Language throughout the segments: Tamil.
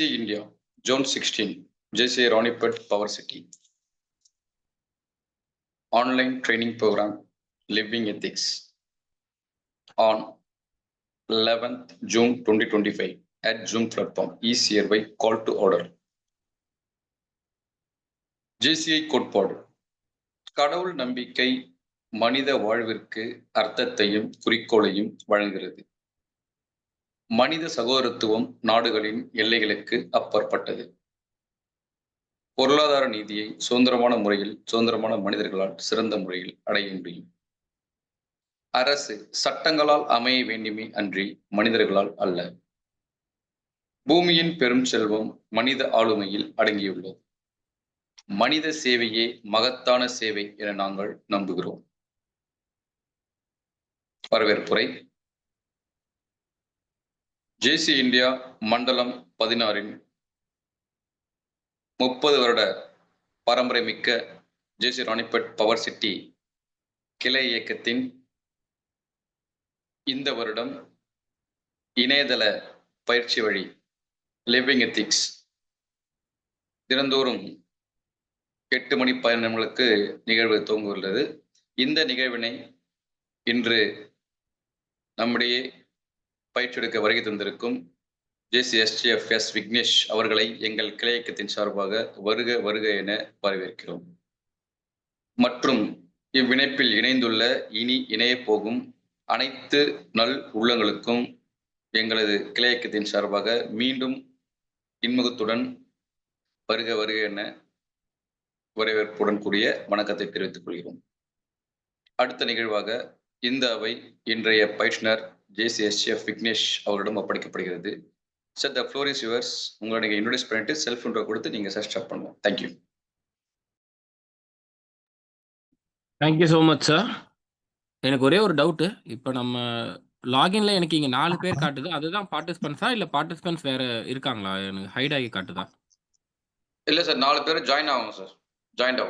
India, Zone 16, JCA Ronipet Power City. Online training program, Living Ethics. On 11th June 2025 at Zoom platform is hereby call to order. JCI கோட்பாடு கடவுள் நம்பிக்கை மனித வாழ்விற்கு அர்த்தத்தையும் குறிக்கோளையும் வழங்குகிறது. மனித சகோதரத்துவம் நாடுகளின் எல்லைகளுக்கு அப்பாற்பட்டது. பொருளாதார நீதியை சுதந்திரமான முறையில் சுதந்திரமான மனிதர்களால் சிறந்த முறையில் அடைய முடியும். அரசு சட்டங்களால் அமைய வேண்டுமே அன்றி மனிதர்களால் அல்ல. பூமியின் பெரும் செல்வம் மனித ஆளுமையில் அடங்கியுள்ளது. மனித சேவையே மகத்தான சேவை என நாங்கள் நம்புகிறோம். வரவேற்புரை. ஜேசி இந்தியா மண்டலம் 16 30 வருட பாரம்பரிய மிக்க ஜேசி ராணிப்பேட் பவர் சிட்டி கிளை இயக்கத்தின் இந்த வருடம் இணையதள பயிற்சி வழி லிவிங் எத்திக்ஸ் தினந்தோறும் 8 மணி 15 நிமிடங்களுக்கு நிகழ்வு துவங்குள்ளது. இந்த நிகழ்வினை இன்று நம்முடைய பயிற்சி எடுக்க வருகை தந்திருக்கும் ஜேசிஎஸ்டிஎஃப்எஸ் விக்னேஷ் அவர்களை எங்கள் கிளை இயக்கத்தின் சார்பாக வருக வருக என வரவேற்கிறோம். மற்றும் இவ்விணைப்பில் இணைந்துள்ள இனி இணைய போகும் அனைத்து நல் உள்ளங்களுக்கும் எங்களது கிளை இயக்கத்தின் சார்பாக மீண்டும் இன்முகத்துடன் வருக வருக என வரவேற்புடன் கூடிய வணக்கத்தை தெரிவித்துக் கொள்கிறோம். அடுத்த நிகழ்வாக இந்த அவை இன்றைய பயிற்றுனர் ஜேசிஎஸ்டிஎஃப் விக்னேஷ் அவரிடம் ஒப்படைக்கப்படுகிறது. Sir, the floor is yours. உங்களை நீங்கள் இன்ட்ரோடியூஸ் பண்ணிட்டு செல்ஃப் இன்ட்ரோ கொடுத்து நீங்கள் சார் ஸ்டார்ட் பண்ணுவோம். Thank you. Thank you so much sir. எனக்கு ஒரே ஒரு டவுட்டு. இப்போ நம்ம லாகின்ல எனக்கு இங்கே 4 பேர் காட்டுது. அதுதான் பார்ட்டிசிபென்ட்ஸா இல்லை பார்ட்டிசிபென்ட்ஸ் வேற இருக்காங்களா? எனக்கு ஹைட் ஆகி காட்டுதா? இல்லை சார், 4 பேர் ஜாயின் ஆகும் சார். ஜாயின்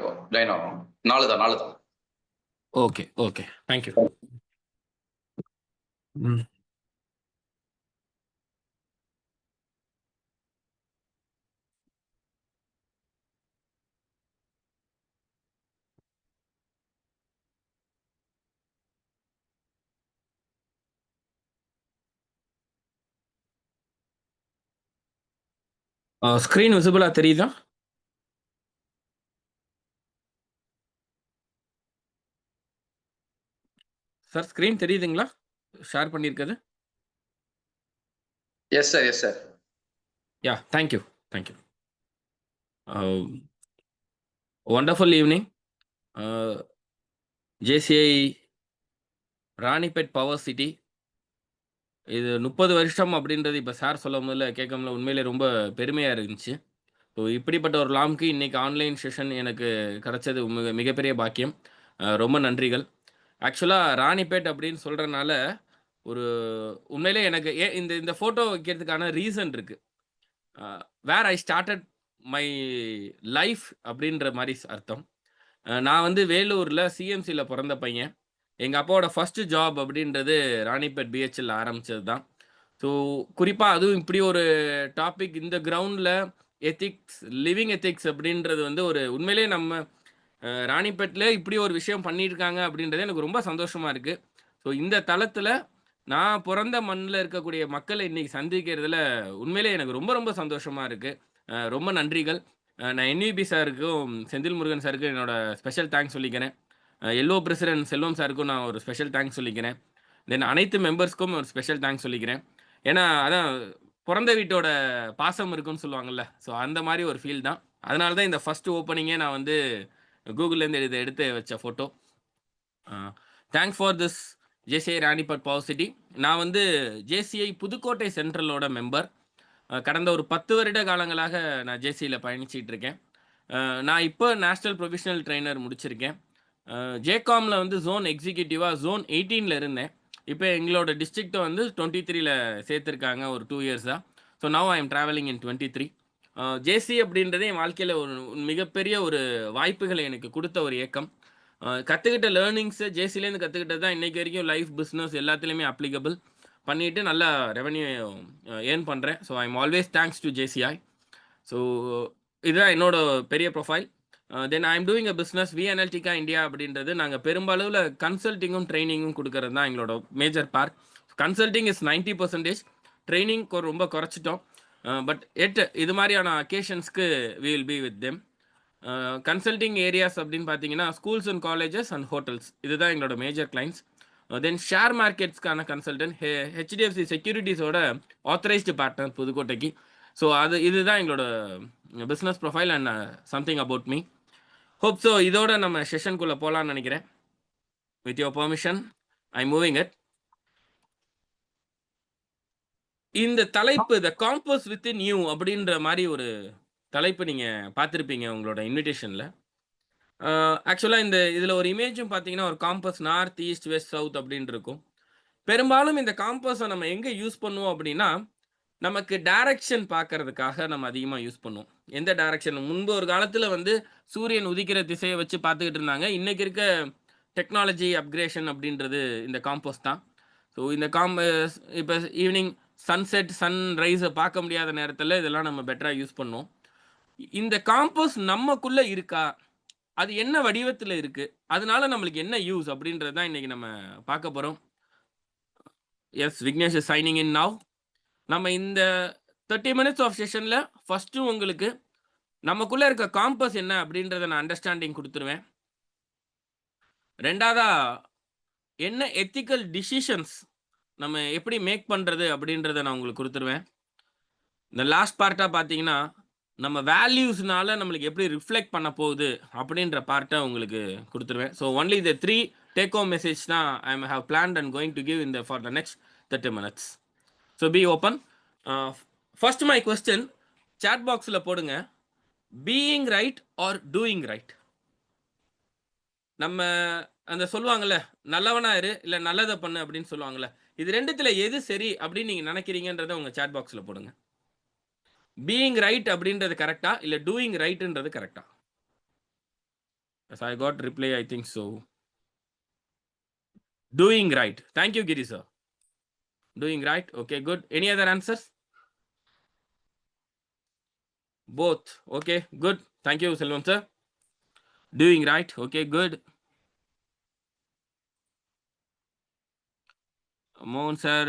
ஆகும் 4 தான். Okay okay, thank you. ஸ்க்ரீன் விசிபிளா தெரியுதா? சார், ஸ்க்ரீன் தெரியுதுங்களா ஷேர் பண்ணியிருக்கிறது? Yes sir. Yeah, thank you. Wonderful evening. JCI Ranipet power city இது 30 வருஷம் அப்படின்றது இப்போ சார் சொல்லும் போதில் கேட்கும்போது உண்மையிலே ரொம்ப பெருமையாக இருந்துச்சு. ஸோ இப்படிப்பட்ட ஒரு லாம்க்கு இன்றைக்கி ஆன்லைன் செஷன் எனக்கு கிடச்சது மிகப்பெரிய பாக்கியம். ரொம்ப நன்றிகள். ஆக்சுவலாக ராணிப்பேட் அப்படின்னு சொல்கிறனால ஒரு உண்மையிலே எனக்கு இந்த ஃபோட்டோ வைக்கிறதுக்கான ரீசன் இருக்குது. வேர் ஐ ஸ்டார்டட் மை லைஃப் அப்படின்ற மாதிரி அர்த்தம். நான் வந்து வேலூரில் சிஎம்சியில் பிறந்த பையன். எங்கள் அப்பாவோட ஃபஸ்ட்டு ஜாப் அப்படின்றது ராணிப்பேட் பிஹெச்எல் ஆரம்பித்தது தான். ஸோ குறிப்பாக அதுவும் இப்படி ஒரு டாபிக் இந்த கிரவுண்டில் எத்திக்ஸ், லிவிங் எத்திக்ஸ் அப்படின்றது வந்து ஒரு உண்மையிலே நம்ம ராணிப்பேட்டில் இப்படி ஒரு விஷயம் பண்ணியிருக்காங்க அப்படின்றது எனக்கு ரொம்ப சந்தோஷமாக இருக்குது. ஸோ இந்த தளத்தில் நான் பிறந்த மண்ணில் இருக்கக்கூடிய மக்களை இன்றைக்கி சந்திக்கிறதுல உண்மையிலே எனக்கு ரொம்ப ரொம்ப சந்தோஷமாக இருக்குது. ரொம்ப நன்றிகள். நான் என்விபி சாருக்கும் செந்தில் முருகன் சாருக்கும் என்னோடய ஸ்பெஷல் தேங்க்ஸ் சொல்லிக்கிறேன். எல்லோ பிரசிடென்ட் செல்வம் சாருக்கும் நான் ஒரு ஸ்பெஷல் தேங்க்ஸ் சொல்லிக்கிறேன். தென் அனைத்து மெம்பர்ஸ்க்கும் ஒரு ஸ்பெஷல் தேங்க்ஸ் சொல்லிக்கிறேன். ஏன்னா அதான் பிறந்த வீட்டோட பாசம் இருக்குன்னு சொல்லுவாங்கள்ல, ஸோ அந்த மாதிரி ஒரு ஃபீல் தான். அதனால தான் இந்த ஃபஸ்ட்டு ஓப்பனிங்கே நான் வந்து கூகுள்லேருந்து இதை எடுத்து வச்ச photo. Thanks for this JCI Ranipet power city. நான் வந்து ஜேசிஐ புதுக்கோட்டை சென்ட்ரலோட மெம்பர். கடந்த ஒரு 10 வருட காலங்களாக நான் ஜேசியில் பயணிச்சிட்டு இருக்கேன். நான் இப்போ நேஷ்னல் ப்ரொஃபஷனல் ட்ரெயினர் முடிச்சிருக்கேன். ஜேகாமில் வந்து ஜோன் எக்ஸிக்யூட்டிவாக ஜோன் 18 இருந்தேன். இப்போ எங்களோட டிஸ்ட்ரிக்ட்டை வந்து 23 சேர்த்துருக்காங்க ஒரு 2 இயர்ஸாக. So now I am travelling இன் 23. ஜேசி அப்படின்றதே என் வாழ்க்கையில் ஒரு மிகப்பெரிய ஒரு வாய்ப்புகளை எனக்கு கொடுத்த ஒரு இயக்கம். கற்றுக்கிட்ட லேர்னிங்ஸு ஜேசிலேருந்து கற்றுக்கிட்டது தான் இன்றைக்கி வரைக்கும் லைஃப், பிஸ்னஸ் எல்லாத்துலேயுமே அப்ளிகபிள். பண்ணிட்டு நல்ல ரெவென்யூ ஏர்ன் பண்ணுறேன். So I am always thanks to JCI. So இதுதான் என்னோட பெரிய profile. Then I am doing a business V Analytica India அப்படின்றது நாங்கள் பெரும்பாலுவில் கன்சல்ட்டிங்கும் ட்ரைனிங்கும் கொடுக்கறது தான் எங்களோட major part. Consulting is 90%, training ரொம்ப குறைச்சிட்டோம். பட் இது மாதிரியான அக்கேஷன்ஸ்க்கு we will be with them. Consulting areas அப்படின்னு பார்த்தீங்கன்னா schools and colleges and hotels, இதுதான் எங்களோட மேஜர் கிளைண்ட்ஸ். தென் ஷேர் மார்க்கெட்ஸ்க்கான கன்சல்டன்ட் ஹெச்டிஎஃப்சி செக்யூரிட்டிஸோட ஆத்தரைஸ்டு பார்ட்னர் புதுக்கோட்டைக்கு. ஸோ இதுதான் எங்களோட business profile and something about me. Hope so இதோட நம்ம செஷனுக்குள்ளே போகலான்னு நினைக்கிறேன். With your permission I moving it. இந்த தலைப்பு the compass within you அப்படின்ற மாதிரி ஒரு தலைப்பு நீங்கள் பார்த்துருப்பீங்க உங்களோட இன்விடேஷனில். ஆக்சுவலாக இதில் ஒரு இமேஜும் பார்த்தீங்கன்னா ஒரு compass north east west south அப்படின்னு இருக்கும். பெரும்பாலும் இந்த காம்பஸை நம்ம எங்கே யூஸ் பண்ணுவோம் அப்படின்னா நமக்கு டைரக்ஷன் பார்க்கறதுக்காக நம்ம அதிகமாக யூஸ் பண்ணுவோம். எந்த டைரக்ஷன் முன்பு ஒரு காலத்தில் வந்து சூரியன் உதிக்கிற திசையை வச்சு பார்த்துக்கிட்டு இருந்தாங்க. இன்றைக்கி இருக்க டெக்னாலஜி அப்கிரேஷன் அப்படின்றது இந்த காம்பஸ் தான். ஸோ இந்த காம்பஸ் இப்போ ஈவினிங் சன்செட் சன்ரைஸை பார்க்க முடியாத நேரத்தில் இதெல்லாம் நம்ம பெட்டராக யூஸ் பண்ணுவோம். இந்த காம்பஸ் நமக்குள்ளே இருக்கா, அது என்ன வடிவத்தில் இருக்குது, அதனால நம்மளுக்கு என்ன யூஸ் அப்படின்றது தான் இன்றைக்கி நம்ம பார்க்க போகிறோம். Yes, Vignesh is shining in now. நம்ம இந்த 30 minutes ஆஃப் செஷனில் ஃபஸ்ட்டு உங்களுக்கு நமக்குள்ளே இருக்க காம்பஸ் என்ன அப்படின்றத நான் அண்டர்ஸ்டாண்டிங் கொடுத்துருவேன். ரெண்டாவதா என்ன எத்திக்கல் டிசிஷன்ஸ் நம்ம எப்படி மேக் பண்ணுறது அப்படின்றத நான் உங்களுக்கு கொடுத்துருவேன். இந்த லாஸ்ட் பார்ட்டாக பார்த்தீங்கன்னா நம்ம வேல்யூஸ்னால நம்மளுக்கு எப்படி ரிஃப்ளெக்ட் பண்ண போகுது அப்படின்ற பார்ட்டை உங்களுக்கு கொடுத்துருவேன். So only the 3 take home message தான் I have planned and going to give in for the next 30 minutes. So be open. First my question chat பாக்ஸில் போடுங்க. Being right are doing right? நம்ம அந்த சொல்லுவாங்கள்ல நல்லவனா இரு இல்லை நல்லதை பண்ணு அப்படின்னு சொல்லுவாங்கள்ல, இது ரெண்டுத்தில் எது சரி அப்படின்னு நீங்கள் நினைக்கிறீங்கன்றத உங்கள் சாட் பாக்ஸில் போடுங்க. பீயிங் ரைட் அப்படின்றது கரெக்டா இல்லை டூயிங் ரைட்டுன்றது கரெக்டா? I got reply, I think so. Doing right. Thank you Giri sir. Doing right. Okay, good. Any other answers? Both. Okay, good. Thank you, Selvam sir. Doing right. Okay, good. Mohan sir,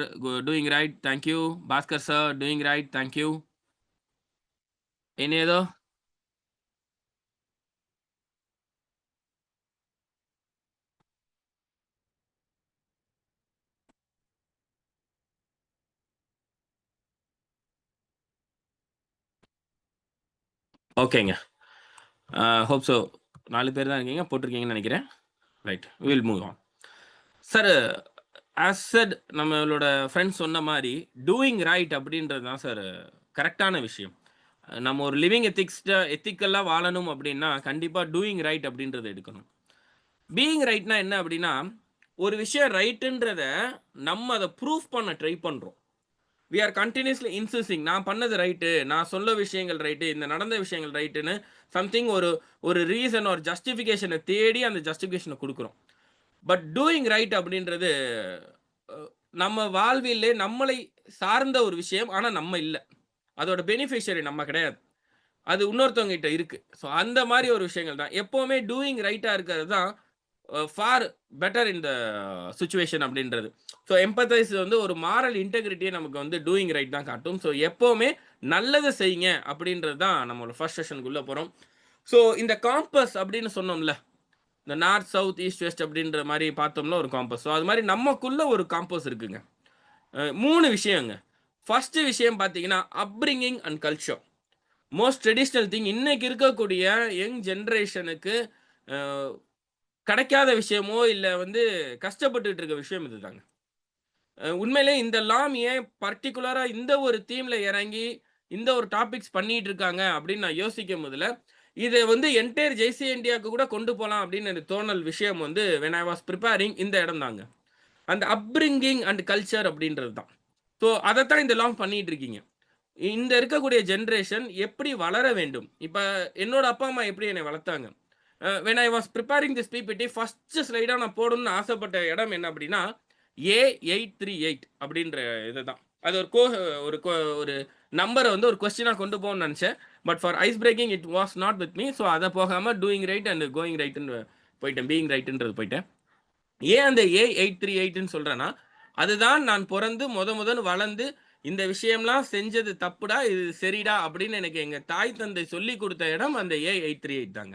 doing right. Thank you. Bhaskar sir, doing right. Thank you. Any other? ஓகேங்க. ஹோப் ஸோ 4 பேர் தான் இருக்கீங்க, போட்டிருக்கீங்கன்னு நினைக்கிறேன். Right, will move on. Sir, as set நம்மளோட ஃப்ரெண்ட்ஸ் சொன்ன மாதிரி டூயிங் ரைட் அப்படின்றது தான் சார் கரெக்டான விஷயம். நம்ம ஒரு லிவிங் எத்திக்கலாக வாழணும் அப்படின்னா கண்டிப்பாக டூயிங் ரைட் அப்படின்றத எடுக்கணும். பீயிங் ரைட்னா என்ன அப்படின்னா ஒரு விஷயம் ரைட்டுன்றத நம்ம அதை ப்ரூஃப் பண்ண ட்ரை பண்ணுறோம். வி ஆர் கண்டினியூஸ்லி இன்சிஸ்டிங் நான் பண்ணது ரைட்டு, நான் சொல்ல விஷயங்கள் ரைட்டு, இந்த நடந்த விஷயங்கள் ரைட்டுன்னு சம்திங் ஒரு ரீசன் ஒரு ஜஸ்டிஃபிகேஷனை தேடி அந்த ஜஸ்டிஃபிகேஷனை கொடுக்குறோம். பட் டூயிங் ரைட் அப்படின்றது நம்ம வாழ்விலே நம்மளை சார்ந்த ஒரு விஷயம், ஆனால் நம்ம இல்லை, அதோட பெனிஃபிஷியரி நம்ம கிடையாது, அது இன்னொருத்தவங்க கிட்ட இருக்குது. ஸோ அந்த மாதிரி ஒரு விஷயங்கள் தான் எப்போவுமே டூயிங் ரைட்டாக இருக்கிறது தான் for better in the situation அப்படின்றது. ஸோ எம்பத்தைஸ் வந்து ஒரு மாரல் இன்டெகிரிட்டியை நமக்கு வந்து டூயிங் ரைட் தான் காட்டும். ஸோ எப்போவுமே நல்லதை செய்யுங்க அப்படின்றது தான் நம்மளோட ஃபர்ஸ்ட் செஷனுக்குள்ளே போகிறோம். ஸோ இந்த காம்பஸ் அப்படின்னு சொன்னோம்ல, இந்த நார்த் சவுத் ஈஸ்ட் வெஸ்ட் அப்படின்ற மாதிரி பார்த்தோம்னா ஒரு காம்பஸ். ஸோ அது மாதிரி நமக்குள்ளே ஒரு காம்பஸ் இருக்குங்க. 3 விஷயங்க. ஃபர்ஸ்ட் விஷயம் பார்த்தீங்கன்னா upbringing and culture. Most traditional thing இன்னைக்கு இருக்கக்கூடிய யங் ஜென்ரேஷனுக்கு கிடைக்காத விஷயமோ இல்லை வந்து கஷ்டப்பட்டுட்டு இருக்க விஷயம் இதுதாங்க. உண்மையிலே இந்த லாம் ஏன் பர்டிகுலராக இந்த ஒரு தீமில் இறங்கி இந்த ஒரு டாபிக்ஸ் பண்ணிட்டு இருக்காங்க அப்படின்னு நான் யோசிக்கும் போதில் இதை வந்து என்டையர் ஜேசி இந்தியாவுக்கு கூட கொண்டு போகலாம் அப்படின்னு எனக்கு தோணல் விஷயம் வந்து when I was preparing இந்த இடம் தாங்க. அந்த அப்ரிங்கிங் அண்ட் கல்ச்சர் அப்படின்றது தான். ஸோ அதைத்தான் இந்த லாம் பண்ணிட்டு இருக்கீங்க. இந்த இருக்கக்கூடிய ஜென்ரேஷன் எப்படி வளர வேண்டும். இப்போ என்னோட அப்பா அம்மா எப்படி என்னை வளர்த்தாங்க. when I was preparing this PPT first ஸ்லைடாக நான் போடணும்னு ஆசைப்பட்ட இடம் என்ன அப்படின்னா A838 அப்படின்ற இதுதான். அது ஒரு நம்பரை வந்து ஒரு கொஸ்டினா கொண்டு போகணும்னு நினைச்சேன். But for ice breaking it was not with me. So அதை போகாம டூயிங் ரைட் அண்ட் கோயிங் ரைட்னு போயிட்டேன். பீயிங் ரைட்ன்றது போயிட்டேன். ஏன் அந்த A838ன்னு சொல்றேன்னா, அதுதான் நான் பொறந்து முதன்னு வளர்ந்து இந்த விஷயம்லாம் செஞ்சது தப்புடா, இது சரிடா அப்படின்னு எனக்கு எங்க தாய் தந்தை சொல்லிக் கொடுத்த இடம் அந்த A838 தாங்க.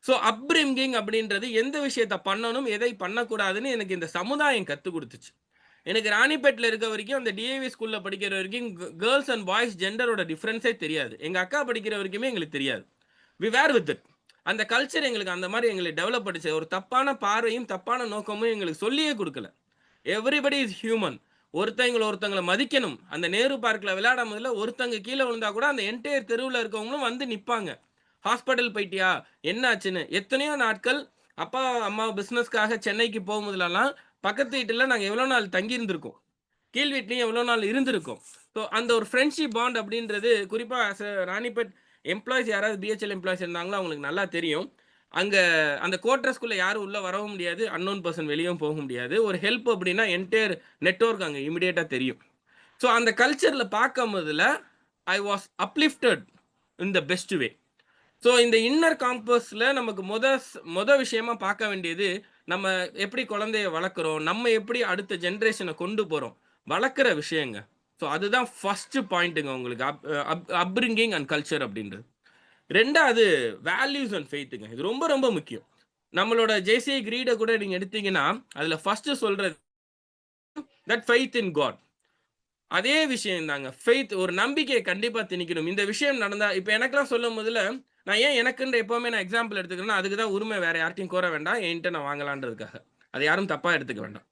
ஸோ அப்ரிங்கிங் அப்படின்றது எந்த விஷயத்த பண்ணணும், எதை பண்ணக்கூடாதுன்னு எனக்கு இந்த சமுதாயம் கத்துக் கொடுத்துச்சு. எனக்கு ராணிப்பேட்ல இருக்க வரைக்கும் அந்த டிஏவி ஸ்கூல்ல படிக்கிற வரைக்கும் கேர்ள்ஸ் அண்ட் பாய்ஸ் ஜெண்டரோட டிஃபரன்ஸே தெரியாது. எங்க அக்கா படிக்கிற வரைக்குமே எங்களுக்கு தெரியாது. We were with it. அந்த கல்ச்சர் எங்களுக்கு அந்த மாதிரி எங்களுக்கு டெவலப் பண்ணிச்சு. ஒரு தப்பான பார்வையும் தப்பான நோக்கமும் எங்களுக்கு சொல்லியே கொடுக்கல. Everybody is human. ஒருத்தங்கள மதிக்கணும். அந்த நேரு பார்க்ல விளையாடும் போதுல ஒருத்தங்க கீழ விழுந்தா கூட அந்த என்டையர் தெருவுல இருக்கவங்களும் வந்து நிப்பாங்க. ஹாஸ்பிட்டல் போயிட்டியா? என்ன ஆச்சுன்னு? எத்தனையோ நாட்கள் அப்பா, அம்மா பிசினஸ்க்காக சென்னைக்கு போகும்போதெல்லாம் பக்கத்து வீட்ல நாங்க எவ்வளோ நாள் தங்கி இருந்திருக்கோம். கீழ் வீட்லயும் எவ்வளோ நாள் இருந்திருக்கோம். ஸோ அந்த ஒரு ஃப்ரெண்ட்ஷிப் பாண்ட் அப்படின்றது குறிப்பா ஆஸ் அ ராணிப்பேட் எம்ப்ளாயீஸ் யாராவது பிஹெச்எல் எம்ப்ளாயீஸ் இருந்தாங்களோ அவங்களுக்கு நல்லா தெரியும். அங்க அந்த குவார்டர்ஸ்குள்ள யாரும் உள்ள வரவும் முடியாது. அன்னோன் பெர்சன் வெளியவும் போக முடியாது. ஒரு ஹெல்ப் அப்படின்னா என்டையர் நெட்வொர்க் அங்க இமிடியேட்டா தெரியும். ஸோ அந்த கல்ச்சர்ல பார்க்கும்போதுல I was uplifted in the best way. So இந்த இன்னர் காம்பஸ்ல நமக்கு மொத விஷயமா பார்க்க வேண்டியது, நம்ம எப்படி குழந்தைய வளர்க்குறோம், நம்ம எப்படி அடுத்த ஜெனரேஷனை கொண்டு போறோம், வளர்க்குற விஷயங்க. ஸோ அதுதான் ஃபர்ஸ்ட் பாயிண்ட்டுங்க உங்களுக்கு. அப்ரிங்கிங் அண்ட் கல்ச்சர் அப்படின்றது. 2வது வேல்யூஸ் அண்ட் ஃபெய்த்துங்க. இது ரொம்ப ரொம்ப முக்கியம். நம்மளோட ஜேசிஐ கிரீட கூட நீங்க எடுத்தீங்கன்னா, அதுல ஃபர்ஸ்ட் சொல்றது தட் ஃபெய்த் இன் காட். அதே விஷயம் தாங்க. ஃபெய்த் ஒரு நம்பிக்கைய கண்டிப்பா திணிக்கணும். இந்த விஷயம் நடந்தா இப்ப எனக்கெல்லாம் சொல்லும்போதுல, நான் ஏன் எனக்குன்ற எப்பவுமே நான் எக்ஸாம்பிள் எடுத்துக்கிறேன்னா, அதுக்கு தான் உரிமை வேற யார்ட்டயும் கோர வேண்டாம். என்ட்ட நான் வாங்கலான்றதுக்காக. அத யாரும் தப்பா எடுத்துக்க வேண்டாம்.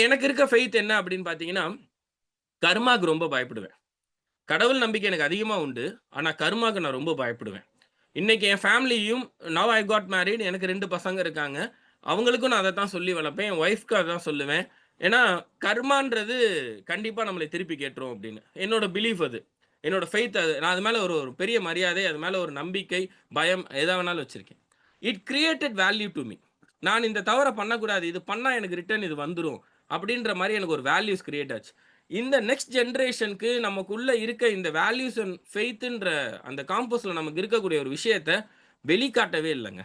எனக்கு இருக்க ஃபெய்த் என்ன அப்படின்னு பார்த்தீங்கன்னா, கர்மாக்கு ரொம்ப பயப்படுவேன். கடவுள் நம்பிக்கை எனக்கு அதிகமா உண்டு. ஆனா கர்மாக்கு நான் ரொம்ப பயப்படுவேன். இன்னைக்கு என் ஃபேமிலியும் நவ் ஐ காட் மேரிட். எனக்கு 2 பசங்க இருக்காங்க. அவங்களுக்கும் நான் அதத்தான் சொல்லி வளர்ப்பேன். என் ஒய்ஃப்க்கு அதான் சொல்லுவேன். ஏன்னா, கர்மான்றது கண்டிப்பா நம்மள திருப்பி கேட்டுரும் அப்படின்னு. என்னோட பிலீஃப் அது. என்னோட ஃபெய்த் அது. நான் அது மேல ஒரு ஒரு பெரிய மரியாதை, அது மேல ஒரு நம்பிக்கை, பயம் எத வேணாலும் வச்சிருக்கேன். It created value to me. நான் இந்த தவற பண்ணக்கூடாது. இது பண்ணா எனக்கு ரிட்டர்ன் இது வந்துரும். அப்படின்ற மாரி எனக்கு ஒரு வேல்யூஸ் கிரியேட் ஆச்சு. இந்த நெக்ஸ்ட் ஜெனரேஷன்க்கு நமக்குள்ள இருக்க இந்த வேல்யூஸ் அண்ட் ஃபெய்த்ன்ற அந்த காம்பஸ்ல நமக்கு இருக்கக்கூடிய ஒரு விஷயத்த வெளிக்காட்டவே இல்லங்க.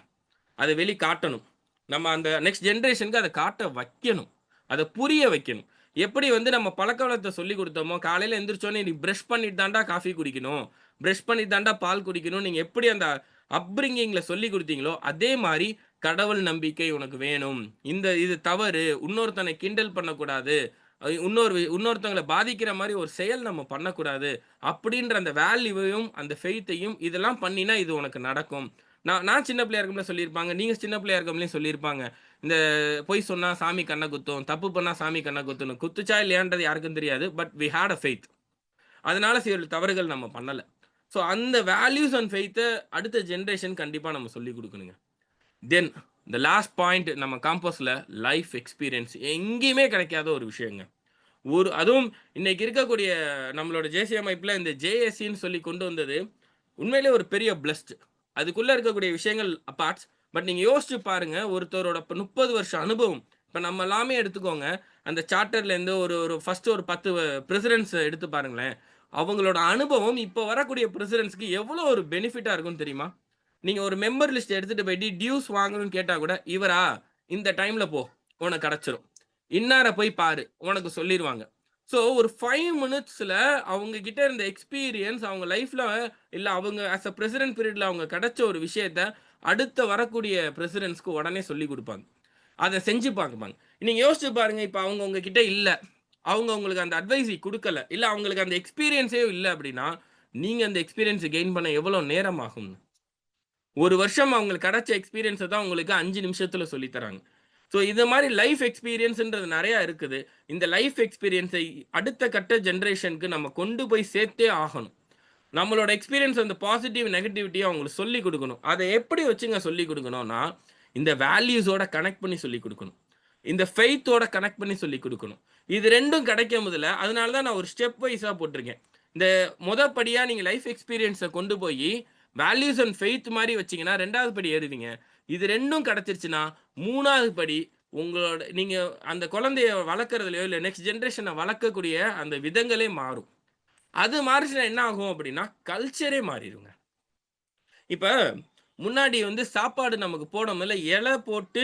அத வெளிக்காட்டணும். நம்ம அந்த நெக்ஸ்ட் ஜெனரேஷன்க்கு அத காட்ட வைக்கணும். அத புரிய வைக்கணும். எப்படி வந்து நம்ம பழக்கவழக்கத்த சொல்லிக் குடுத்தோமோ, காலையில எந்திரிச்சோனே நீ பிரஷ் பண்ணிட்டு தான்டா காஃபி குடிக்கணும். பிரஷ் பண்ணிட்டு தான்டா பால் குடிக்கணும். நீங்க எப்படி அந்த அப்ரிங்கிங்ல சொல்லிக் குடுத்தீங்களோ, அதே மாரி கடவுள் நம்பிக்கை உனக்கு வேணும். இது தவறு. இன்னொருத்தனை கிண்டல் பண்ணக்கூடாது. இன்னொருத்தவங்கள பாதிக்கிற மாரி ஒரு செயல் நம்ம பண்ணக்கூடாது. அப்படின்ற அந்த வேல்யூவையும், அந்த ஃபெய்த்தையும் இதெல்லாம் பண்ணினா இது உனக்கு நடக்கும். நான் நான் சின்ன பிள்ளையா இருக்கும்போது சொல்லியிருப்பாங்க. நீங்க சின்ன பிள்ளையா இருக்கும்போதே சொல்லியிருப்பாங்க. இந்த பொய் சொன்னா சாமி கண்ண குத்தும். தப்பு பண்ணா சாமி கண்ண குத்தும்னு. குத்துச்சா இல்லையான்றது யாருக்கும் தெரியாது. But we had a faith. அதனால சில தவறுகள் நம்ம பண்ணல. ஸோ அந்த வேல்யூஸ் அண்ட் ஃபெய்த்த அடுத்த ஜெனரேஷன் கண்டிப்பா நம்ம சொல்லிக் குடுக்கணுங்க. தென் த லாஸ்ட் பாயிண்ட் நம்ம காம்பஸ்ல லைஃப் எக்ஸ்பீரியன்ஸ் எங்கேயுமே கிடைக்காத ஒரு விஷயங்க. அதுவும் இன்னைக்கு இருக்கக்கூடிய நம்மளோட ஜேசி அமைப்புல இந்த ஜேஎஸ்சின்னு சொல்லி கொண்டு வந்தது உண்மையிலே ஒரு பெரிய பிளஸ்ட். அதுக்குள்ள இருக்கக்கூடிய விஷயங்கள் அபார்ட்ஸ். பட் நீங்க யோசிச்சு பாருங்க, ஒருத்தரோட 30 வருஷ அனுபவம். இப்ப நம்ம எல்லாமே எடுத்துக்கோங்க. அந்த சார்ட்டர்ல இருந்து ஒரு ஒரு ஃபர்ஸ்ட் ஒரு 10 பிரசிடென்ட்ஸ் எடுத்து பாருங்களேன். அவங்களோட அனுபவம் இப்ப வரக்கூடிய பிரசிடென்ட்ஸ்க்கு எவ்வளோ ஒரு பெனிஃபிட்டா இருக்கும்னு தெரியுமா? நீங்க ஒரு மெம்பர் லிஸ்ட் எடுத்துட்டு போயிட்டு டியூஸ் வாங்கணும்னு கேட்டா கூட, இவரா இந்த டைம்ல போ உனக்கு கிடைச்சிரும். இன்னார போய் பாரு உனக்கு சொல்லிருவாங்க. ஸோ ஒரு 5 மினிட்ஸ்ல அவங்க கிட்ட இருந்த எக்ஸ்பீரியன்ஸ் அவங்க லைஃப்ல இல்ல அவங்க ஆஸ் அ பிரசிடென்ட் பீரியட்ல அவங்க கிடைச்ச ஒரு விஷயத்த அடுத்த வரக்கூடிய பிரசிடென்ட்ஸ்க்கு உடனே சொல்லிக் குடுப்பாங்க. அத செஞ்சு பார்ப்பாங்க. நீங்க யோசிச்சு பாருங்க, இப்ப அவங்க உங்க கிட்ட இல்ல. அவங்க உங்களுக்கு அந்த அட்வைஸ் குடுக்கல. இல்ல அவங்களுக்கு அந்த எக்ஸ்பீரியன்ஸே இல்ல அப்படின்னா, நீங்க அந்த எக்ஸ்பீரியன்ஸ் கெயின் பண்ண எவ்வளவு நேரம் ஆகும்? 1 வருஷம் அவங்களுக்கு கிடைச்ச எக்ஸ்பீரியன்ஸ தான் உங்களுக்கு 5 நிமிஷத்துல சொல்லி தராங்க. ஸோ இது மாரி லைஃப் எக்ஸ்பீரியன்ஸ்ன்றது நெறையா இருக்குது. இந்த லைஃப் எக்ஸ்பீரியன்ஸை அடுத்த கட்ட ஜெனரேஷன்க்கு நம்ம கொண்டு போய் சேர்த்தே ஆகணும். நம்மளோட எக்ஸ்பீரியன்ஸ் அந்த பாசிட்டிவ், நெகட்டிவிட்டிய அவங்களுக்கு சொல்லிக் குடுக்கணும். அத எப்படி வச்சுங்க சொல்லிக் குடுக்கணும்னா, இந்த வேல்யூஸோட கனெக்ட் பண்ணி சொல்லிக் குடுக்கணும். இந்த ஃபெய்த்தோட கனெக்ட் பண்ணி சொல்லிக் குடுக்கணும். இது 2ம் கிடைக்கும்போதுல அதனால தான் நான் ஒரு ஸ்டெப் வைஸா போட்டிருக்கேன். இந்த படியா நீங்க லைஃப் எக்ஸ்பீரியன்ஸ கொண்டு போயி, வேல்யூஸ் அண்ட் ஃபெய்த் மாரி வச்சீங்கன்னா, 2வது படி ஏறுவீங்க. இது 2ம் கிடைச்சிருச்சுன்னா, 3வது படி உங்களோட நீங்க அந்த குழந்தைய வளர்க்கறதுலயோ, இல்ல நெக்ஸ்ட் ஜெனரேஷன வளர்க்கக்கூடிய அந்த விதங்களே மாறும். அது மாறுச்சுனா என்ன ஆகும் அப்படின்னா, கல்ச்சரே மாறிருங்க. இப்ப முன்னாடி வந்து சாப்பாடு நமக்கு போடும்போது இலை போட்டு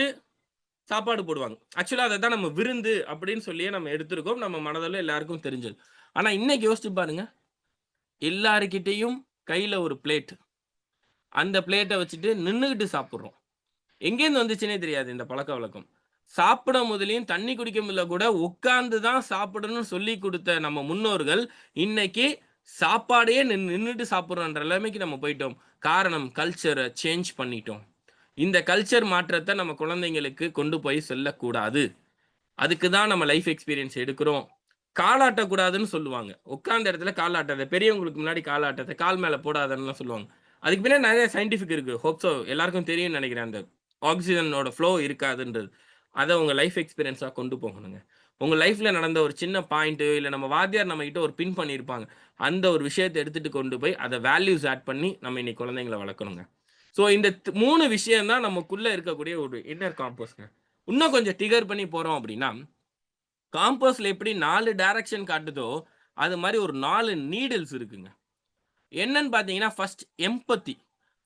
சாப்பாடு போடுவாங்க. ஆக்சுவலா அததான் நம்ம விருந்து அப்படின்னு சொல்லியே நம்ம எடுத்திருக்கோம். நம்ம மனதளவுல எல்லாருக்கும் தெரிஞ்சது. ஆனா இன்னைக்கு யோசிச்சு பாருங்க. எல்லார்கிட்டயும் கையில ஒரு பிளேட். அந்த பிளேட்ட வச்சுட்டு நின்னுகிட்டு சாப்பிடுறோம். எங்கேருந்து வந்துச்சுன்னே தெரியாது இந்த பழக்கவழக்கம். சாப்பிட முதலையும் தண்ணி குடிக்க முதல்ல கூட உட்கார்ந்து தான் சாப்பிடணும்னு சொல்லிக் குடுத்த நம்ம முன்னோர்கள், இன்னைக்கு சாப்பாடையே நின்னுட்டு சாப்பிடுறோன்ற நிலைமைக்கு நம்ம போயிட்டோம். காரணம் கல்ச்சர சேஞ்ச் பண்ணிட்டோம். இந்த கல்ச்சர் மாற்றத்த நம்ம குழந்தைங்களுக்கு கொண்டு போய் சொல்லக்கூடாது. அதுக்கு தான் நம்ம லைஃப் எக்ஸ்பீரியன்ஸ் எடுக்கிறோம். காலாட்டக்கூடாதுன்னு சொல்லுவாங்க. உட்கார்ந்த இடத்துல கால் ஆட்டாத. பெரியவங்களுக்கு முன்னாடி கால் ஆட்டாத. கால் மேல போடாதன்னுலாம் சொல்லுவாங்க. அதுக்கு பின்னாடி நெறைய சயன்டிஃபிக் இருக்கு. ஹோப் சோ எல்லாருக்கும் தெரியும்னு நெனைக்கிறேன். அந்த ஆக்ஸிஜனோட ஃப்ளோ இருக்காதுன்றது. அத உங்க லைஃப் எக்ஸ்பீரியன்ஸா கொண்டு போகணுங்க. உங்க லைஃப்ல நடந்த ஒரு சின்ன பாயிண்ட் இல்ல நம்ம வாத்தியார் நம்மகிட்ட ஒரு பின் பண்ணியிருப்பாங்க. அந்த ஒரு விஷயத்த எடுத்துட்டு கொண்டு போய் அத வேல்யூஸ் ஆட் பண்ணி நம்ம இன்னைக்கு குழந்தைங்கள வளர்க்கணுங்க. ஸோ இந்த 3 விஷயம் தான் நமக்குள்ள இருக்கக்கூடிய ஒரு இன்னர் காம்பஸ்ங்க. இன்னும் கொஞ்சம் டிகர் பண்ணி போறோம் அப்படின்னா, காம்பஸ்ல எப்படி 4 டைரக்ஷன் காட்டுதோ, அது மாரி ஒரு 4 நீடில்ஸ் இருக்குங்க. என்னன்னு பார்த்தீங்கன்னா, ஃபர்ஸ்ட் எம்பத்தி.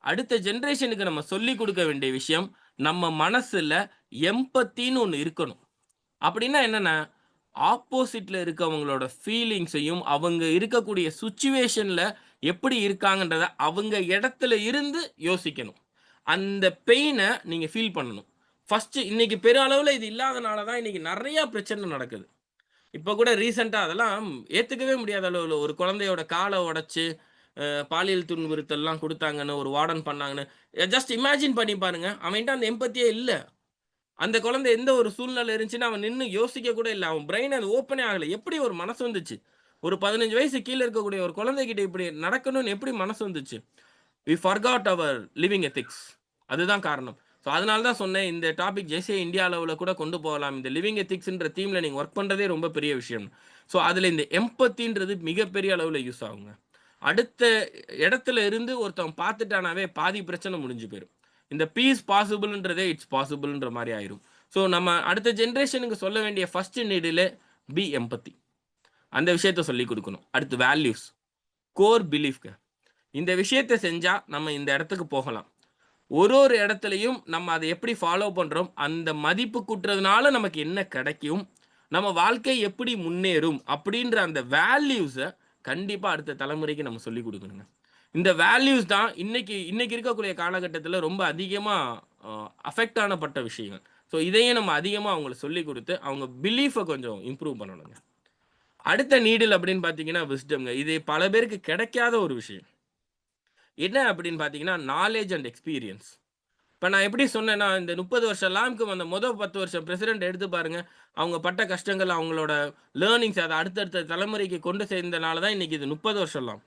அடுத்த ஜெனரேஷனுக்கு நம்ம சொல்லிக் குடுக்க வேண்டிய விஷயம், நம்ம மனசுல எம்பத்தின்னு ஒண்ணு இருக்கணும். அப்படின்னா என்னன்னா, ஆப்போசிட்ல இருக்கவங்களோட ஃபீலிங்ஸையும், அவங்க இருக்கக்கூடிய சிச்சுவேஷன்ல எப்படி இருக்காங்கன்றத அவங்க இடத்துல இருந்து யோசிக்கணும். அந்த பெயின நீங்க ஃபீல் பண்ணணும். ஃபர்ஸ்ட் இன்னைக்கு பெருமளவுல இது இல்லாதனால தான் இன்னைக்கு நெறைய பிரச்சனை நடக்குது. இப்ப கூட ரீசென்ட்டா அதெல்லாம் ஏத்துக்கவே முடியாத அளவுல ஒரு குழந்தையோட கால உடைச்சு, பாலியல் துன்புறுத்தல்லாம் குடுத்தாங்கன்னு, ஒரு வார்டன் பண்ணாங்கன்னு, ஜஸ்ட் இமேஜின் பண்ணி பாருங்க. அவன்ட்ட அந்த எம்பத்தியே இல்ல. அந்த குழந்தை எந்த ஒரு சூழ்நிலை இருந்துச்சுன்னு அவன் நின்னு யோசிக்க கூட இல்ல. அவன் பிரெயின் அது ஓப்பனே ஆகல. எப்படி ஒரு மனசு வந்துச்சு? ஒரு 15 வயசு கீழ இருக்கக்கூடிய ஒரு குழந்தைகிட்ட இப்படி நடக்கணும்னு எப்படி மனசு வந்துச்சு? We forgot our living ethics. அதுதான் காரணம். ஸோ அதனால தான் சொன்னேன், இந்த டாபிக் ஜெய்சே இந்தியா அளவுல கூட கொண்டு போகலாம். இந்த லிவிங் எத்திக்ஸ்ன்ற தீம்ல நீங்க வொர்க் பண்றதே ரொம்ப பெரிய விஷயம். ஸோ அதுல இந்த எம்பத்தின்றது மிகப்பெரிய அளவுல யூஸ் ஆகுங்க. அடுத்த இடத்துல இருந்து ஒருத்தன் பார்த்துட்டானாவே பாதி பிரச்சனை முடிஞ்சு போயிரும். இந்த பீஸ் பாசிபிள்ன்றதே இட்ஸ் பாசிபிள்ன்ற மாரி ஆயிரும். ஸோ நம்ம அடுத்த ஜெனரேஷனுக்கு சொல்ல வேண்டிய ஃபர்ஸ்ட் நீடிலே பி எம்பத்தி. அந்த விஷயத்த சொல்லிக் குடுக்கணும். அடுத்து வேல்யூஸ், கோர் பிலீஃப்ங்க. இந்த விஷயத்த செஞ்சா நம்ம இந்த இடத்துக்கு போகலாம். ஒரு இடத்துலயும் நம்ம அத எப்படி ஃபாலோ பண்றோம், அந்த மதிப்பு கூட்டுறதுனால நமக்கு என்ன கிடைக்கும், நம்ம வாழ்க்கை எப்படி முன்னேறும் அப்படின்ற அந்த வேல்யூஸ கண்டிப்பா அடுத்த தலைமுறைக்கு நம்ம சொல்லிக் குடுக்கணுங்க. இந்த வேல்யூஸ் தான் இன்னைக்கு இன்னைக்கு இருக்கக்கூடிய காலகட்டத்தில ரொம்ப அதிகமா அ அஃபெக்ட் ஆனப்பட்ட விஷயங்கள். ஸோ இதையே நம்ம அதிகமா அவங்களுக்கு சொல்லிக் குடுத்து, அவங்க பிலீஃப கொஞ்சம் இம்ப்ரூவ் பண்ணணுங்க. அடுத்த நீடில் அப்படின்னு பார்த்தீங்கன்னா, விஸ்டம்ங்க. இது பல பேருக்கு கிடைக்காத ஒரு விஷயம். என்ன அப்படின்னு பார்த்தீங்கன்னா, நாலேட்ஜ் அண்ட் எக்ஸ்பீரியன்ஸ். இப்ப நான் எப்படி சொன்னேன்னா, இந்த 30 வருஷம் லாம்க்கு வந்த 10 வருஷம் பிரசிடென்ட் எடுத்து பாருங்க. அவங்க பட்ட கஷ்டங்கள், அவங்களோட லேர்னிங்ஸ் அத அடுத்தடுத்த தலைமுறைக்கு கொண்டு சேர்ந்தனால தான் இன்னைக்கு இது 30 வருஷம் லாம்.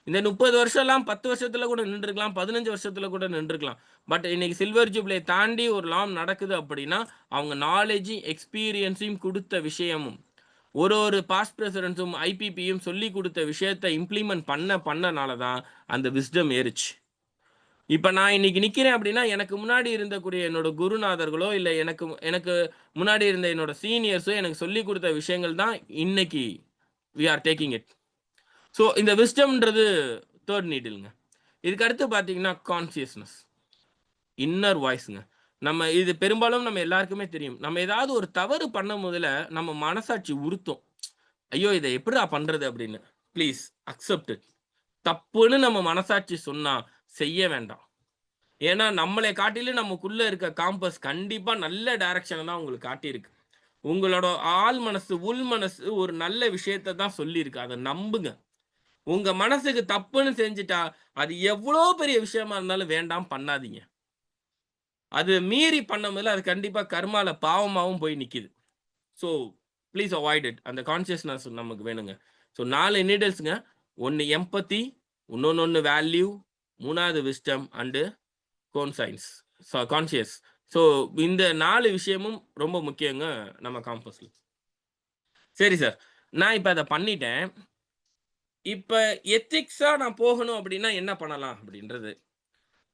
இந்த 30 வருஷம்லாம் 10 வருஷத்துல கூட நின்றுக்கலாம். 15 வருஷத்துல கூட நின்றுக்கலாம். பட் இன்னைக்கு சில்வர் ஜூப்ளிய தாண்டி ஒரு லாம் நடக்குது அப்படின்னா, அவங்க நாலேட்ஜும், எக்ஸ்பீரியன்ஸையும் குடுத்த விஷயமும், ஒரு பாஸ்ட் பிரசிடென்ட்ஸும், ஐபிபியும் சொல்லிக் குடுத்த விஷயத்த இம்ப்ளிமெண்ட் பண்ணனால தான் அந்த விஸ்டம் ஏறுச்சு. இப்ப நான் இன்னைக்கு நிக்கிறேன் அப்படின்னா, எனக்கு முன்னாடி இருந்தக்கூடிய என்னோட குருநாதர்களோ, இல்ல எனக்கு எனக்கு முன்னாடி இருந்த என்னோட சீனியர்ஸோ எனக்கு சொல்லிக் குடுத்த விஷயங்கள் தான் இன்னைக்கு we are taking it. So இந்த விஸ்டம்ன்றது 3 நீடில்ங்க. இதுக்கு அடுத்து பார்த்தீங்கன்னா, கான்ஷியஸ்னஸ். இன்னர் வாய்ஸ்ங்க. நம்ம இது பெரும்பாலும் நம்ம எல்லாருக்குமே தெரியும். நம்ம ஏதாவது ஒரு தவறு பண்ண முதல்ல நம்ம மனசாட்சி உறுத்தும். "ஐயோ! இத எப்புட்றா பண்றது?" அப்படின்னு. Please accept it. தப்புன்னு நம்ம மனசாட்சி சொன்னா செய்ய வேண்டாம். ஏன்னா, நம்மளை காட்டிலும் நமக்குள்ள இருக்க காம்பஸ் கண்டிப்பா நல்ல டைரக்ஷன தான் உங்களுக்கு காட்டியிருக்கு. உங்களோட ஆழ் மனசு, உள் மனசு ஒரு நல்ல விஷயத்த தான் சொல்லியிருக்கு. அத நம்புங்க. உங்க மனசுக்கு தப்புன்னு செஞ்சுட்டா, அது எவ்வளோ பெரிய விஷயமா இருந்தாலும் வேண்டாம் பண்ணாதீங்க. அது மீறி பண்ணும்போது அது கண்டிப்பா கர்மால பாவமாவும் போய் நிக்கிது. So, please avoid it. அந்த கான்ஷியஸ்னஸ் நமக்கு வேணுங்க. ஸோ 4 நீடில்ஸ்ங்க. 1 எம்பத்தி, இன்னொன்னு வேல்யூ, 3வது விஸ்டம் அண்ட் கோன்சைன்ஸ். கான்ஷியஸ். ஸோ இந்த 4 விஷயமும் ரொம்ப முக்கியங்க நம்ம காம்பஸ்ல. சரி சார். நான் இப்ப அத பண்ணிட்டேன். இப்ப எத்திக்ஸா நான் போகணும் அப்படின்னா என்ன பண்ணலாம் அப்படின்றது.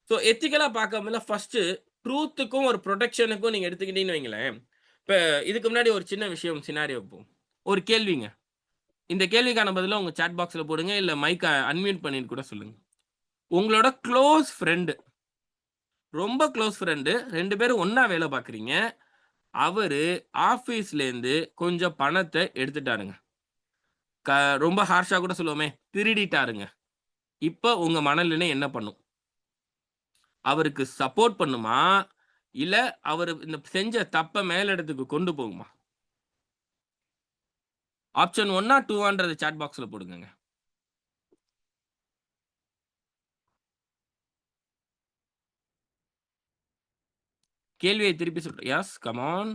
ஸோ எத்திக்கலா பார்க்கும்போது ஃபர்ஸ்ட்டு ட்ரூத்துக்கும் ஒரு ப்ரொடெக்ஷனுக்கும் நீங்க எடுத்துக்கிட்டீங்கன்னு வைங்களேன். இப்ப இதுக்கு முன்னாடி ஒரு சின்ன விஷயம் சினாரியோ போம். ஒரு கேள்விங்க. இந்த கேள்விக்கான பதில உங்க சாட் பாக்ஸ்ல போடுங்க. இல்ல மைக்க அன்மியூட் பண்ணிட்டு கூட சொல்லுங்க. உங்களோட க்ளோஸ் ஃப்ரெண்ட், ரொம்ப க்ளோஸ் ஃப்ரெண்ட் 2 பேரும் ஒண்ணா வேலை பார்க்குறீங்க. அவரு ஆஃபீஸ்லேருந்து கொஞ்சம் பணத்த எடுத்துட்டாருங்க. க ரொம்ப ஹார்ஷா கூட சொல்லுவோமே, திருடிட்டாருங்க. இப்ப உங்க மனநிலை என்ன பண்ணும்? அவருக்கு சப்போர்ட் பண்ணுமா? இல்ல அவரு இந்த செஞ்ச தப்ப மேலிடத்துக்கு கொண்டு போகுமா? ஆப்ஷன் 1ஆ 2ஆன்றத சாட் பாக்ஸ்ல போடுங்கங்க. கேள்வியை திருப்பி சொல்றேன். Yes, come on.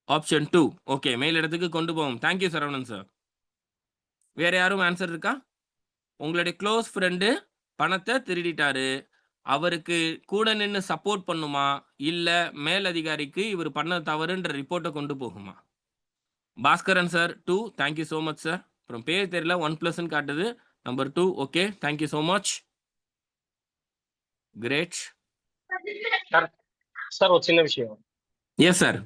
Option 2. Okay. மேலிடத்துக்கு கொண்டு போகும். Thank you Saravanan sir. வேற யாரும் ஆன்சர் இருக்கா? உங்களுடைய க்ளோஸ் ஃப்ரெண்ட் பணத்த திருடிட்டாரு. அவருக்கு கூட நின்னு சப்போர்ட் பண்ணுமா? இல்ல மேலதிகாரிக்கு இவரு பண்ணது தவறுன்ற ரிப்போர்ட்ட கொண்டு போகுமா? Baskaran sir 2. Thank you so much sir. அப்புறம் பேர் தெரியல 1+ன்னு காட்டுது. Number 2. Okay. Thank you so much. Great. Sir sir ஒரு சின்ன விஷயம். Yes sir.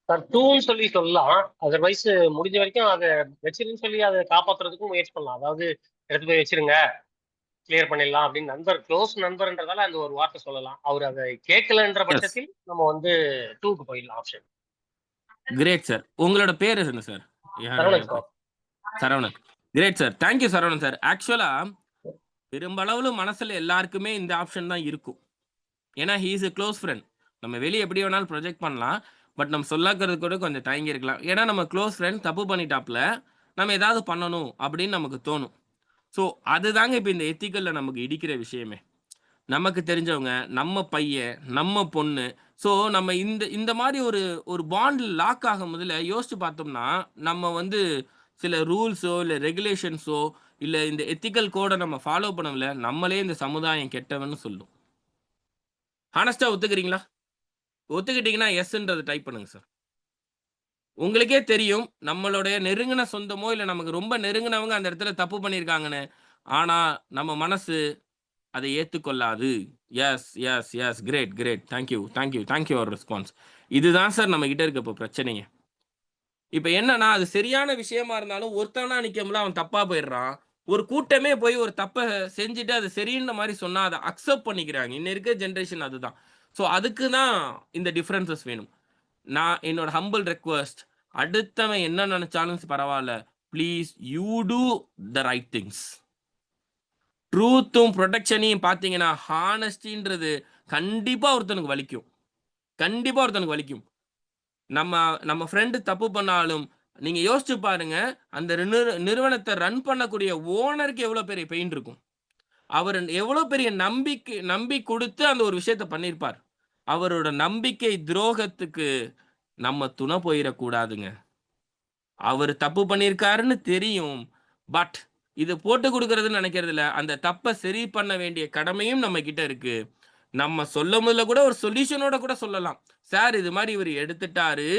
சார் 2ன்னு சொல்லி சொல்லலாம். அதர்வைஸ் முடிஞ்ச வரைக்கும் அதை வச்சிருன்னு சொல்லி அதை காப்பாத்துறதுக்கும் முயற்சி பண்ணலாம். அதாவது எடுத்து போய் வச்சிருங்க, கிளியர் பண்ணிடலாம் அப்படின்னு நண்பர், க்ளோஸ் நண்பர்ன்றதால அந்த ஒரு வார்த்தை சொல்லலாம். அவர் அதை கேட்கலன்ற எஸ். பட்சத்தில் நம்ம வந்து 2க்கு போயிடலாம் ஆப்ஷன். Great sir. உங்களோட பேர் என்ன sir? Saravanan sir. Saravanan. Great sir. Thank you Saravanan sir. ஆக்சுவலா பெரும்பளவுல மனசுல எல்லாருக்குமே இந்த ஆப்ஷன் தான் இருக்கும். ஏன்னா he is a close friend. நம்ம வெளிய எப்படி வேணாலும் ப்ரொஜெக்ட் பண்ணலாம். பட் நம்ம சொல்லாக்கிறது கூட கொஞ்சம் தயங்கி இருக்கலாம். ஏன்னா நம்ம க்ளோஸ் ஃப்ரெண்ட் தப்பு பண்ணிட்டாப்ல, நம்ம ஏதாவது பண்ணணும் அப்படின்னு நமக்கு தோணும். ஸோ அதுதாங்க இப்ப இந்த எத்திக்கல்ல நமக்கு இடிக்கிற விஷயமே. நமக்கு தெரிஞ்சவங்க, நம்ம பையன், நம்ம பொண்ணு. ஸோ நம்ம இந்த இந்த மாரி ஒரு ஒரு பாண்ட்ல லாக் ஆகும் முதல்ல யோசிச்சு பார்த்தோம்னா, நம்ம வந்து சில ரூல்ஸோ, இல்ல ரெகுலேஷன்ஸோ, இல்ல இந்த எத்திக்கல் கோட நம்ம ஃபாலோ பண்ணல, நம்மளே இந்த சமுதாயம் கெட்டவன்னு சொல்லும். ஹானஸ்ட்டா ஒத்துக்கிறீங்களா? ஒத்துக்கிட்டீங்கன்னா எஸ்ன்றத டைப் பண்ணுங்க சார். உங்களுக்கே தெரியும், நம்மளுடைய நெருங்கின சொந்தமோ, இல்ல நமக்கு ரொம்ப நெருங்கினவங்க அந்த இடத்துல தப்பு பண்ணியிருக்காங்கன்னு. ஆனா, நம்ம மனசு அதை ஏத்துக்கொள்ளாது. Yes, yes, yes. Great, great. Thank you, thank you, thank you for response. இதுதான் சார் நம்ம கிட்ட இருக்க இப்போ பிரச்சனையே. இப்ப என்னன்னா, அது சரியான விஷயமா இருந்தாலும் ஒருத்தனா நிக்கும்போது அவன் தப்பா போயிடுறான். ஒரு கூட்டமே போய் ஒரு தப்ப செஞ்சுட்டு அது சரின்ற மாரி சொன்னா அத அக்செப்ட் பண்ணிக்கிறாங்க. இன்ன இருக்க ஜெனரேஷன் அதுதான். ஸோ அதுக்கு தான் இந்த டிஃபரன்ஸஸ் வேணும். நான் என்னோட ஹம்பிள் ரெக்வெஸ்ட், அடுத்தவன் என்ன நெனச்சாலும் பரவால்ல. Please you do the right things. ட்ரூத்தும், புரொடெக்ஷனையும் பார்த்தீங்கன்னா, ஹானஸ்டின்றது கண்டிப்பா ஒருத்தனுக்கு வலிக்கும். கண்டிப்பா ஒருத்தனுக்கு வலிக்கும். நம்ம நம்ம ஃப்ரெண்ட் தப்பு பண்ணாலும், நீங்க யோசிச்சு பாருங்க, அந்த நிறுவனத்த ரன் பண்ணக்கூடிய ஓனருக்கு எவ்வளோ பெரிய பெயின் இருக்கும். அவரு எவ்வளோ பெரிய நம்பி குடுத்து அந்த ஒரு விஷயத்த பண்ணியிருப்பார். அவரோட நம்பிக்கை துரோகத்துக்கு நம்ம துணை போயிறக்கூடாதுங்க. அவரு தப்பு பண்ணியிருக்காருன்னு தெரியும். பட் இது போட்டு குடுக்குறதுன்னு நெனைக்கிறதில்ல. அந்த தப்ப சரி பண்ண வேண்டிய கடமையும் நம்ம கிட்ட இருக்கு. நம்ம சொல்லும்போதுல கூட ஒரு சொல்யூஷனோட கூட சொல்லலாம். சார் இது மாரி இவரு எடுத்துட்டாரு.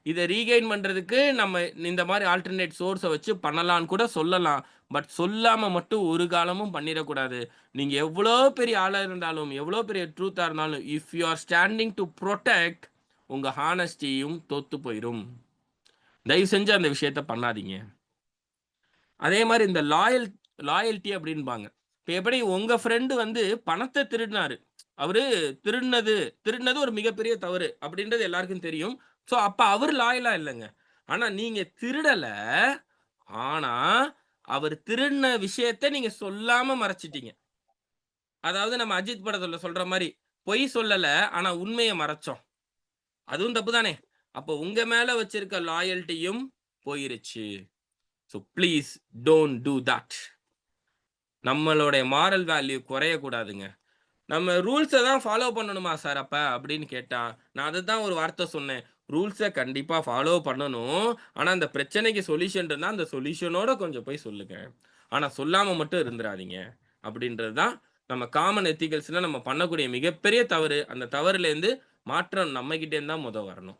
இத ரீகெயின் பண்றதுக்கு நம்ம இந்த மாரி ஆல்டர்னேட் சோர்ஸ வச்சு பண்ணலான்னு கூட சொல்லலாம். பட் சொல்லாம மட்டும் ஒரு காலமும் பண்ணிறக்கூடாது. நீங்க எவ்வளோ பெரிய ஆளா இருந்தாலும், எவ்வளோ பெரிய ட்ரூத்தா இருந்தாலும், if you are standing to protect உங்க ஹானஸ்டியும் தோத்து போயிரும். தயவு செஞ்சு அந்த விஷயத்த பண்ணாதீங்க. அதே மாரி இந்த லாயல்டி அப்படின்பாங்க. இப்ப எப்படி உங்க ஃப்ரெண்ட் வந்து பணத்த திருடினாரு. அவரு திருடுனது திருடுனது ஒரு மிகப்பெரிய தவறு அப்படின்றது எல்லாருக்கும் தெரியும். ஸோ அப்ப அவரு லாயலா இல்லங்க. ஆனா நீங்க திருடல. ஆனா அவரு திருடுன விஷயத்த நீங்க சொல்லாம மறைச்சிட்டீங்க. அதாவது நம்ம அஜித் படத்துல சொல்ற மாரி, பொய் சொல்லல. ஆனா உண்மைய மறைச்சோம். அதுவும் தப்பு தானே? அப்போ உங்க மேல வச்சிருக்க லாயல்டியும் போயிருச்சு. So please don't do that. நம்மளுடைய மாரல் வேல்யூ குறையக்கூடாதுங்க. நம்ம ரூல்ஸ தான் ஃபாலோ பண்ணணுமா சார் அப்ப? அப்படின்னு கேட்டா, நான் அதுதான் ஒரு வார்த்தை சொன்னேன். ரூல்ஸ கண்டிப்பா ஃபாலோ பண்ணணும். ஆனா, அந்த பிரச்சனைக்கு சொல்யூஷன் இருந்தா, அந்த சொல்யூஷனோட கொஞ்சம் போய் சொல்லுங்க. ஆனா, சொல்லாம மட்டும் இருந்துறாதீங்க. அப்படின்றது தான் நம்ம காமன் எத்திக்கல்ஸ்ல நம்ம பண்ணக்கூடிய மிகப்பெரிய தவறு. அந்த தவறுலேருந்து மாற்றம் நம்மகிட்டேருந்து தான் வரணும்.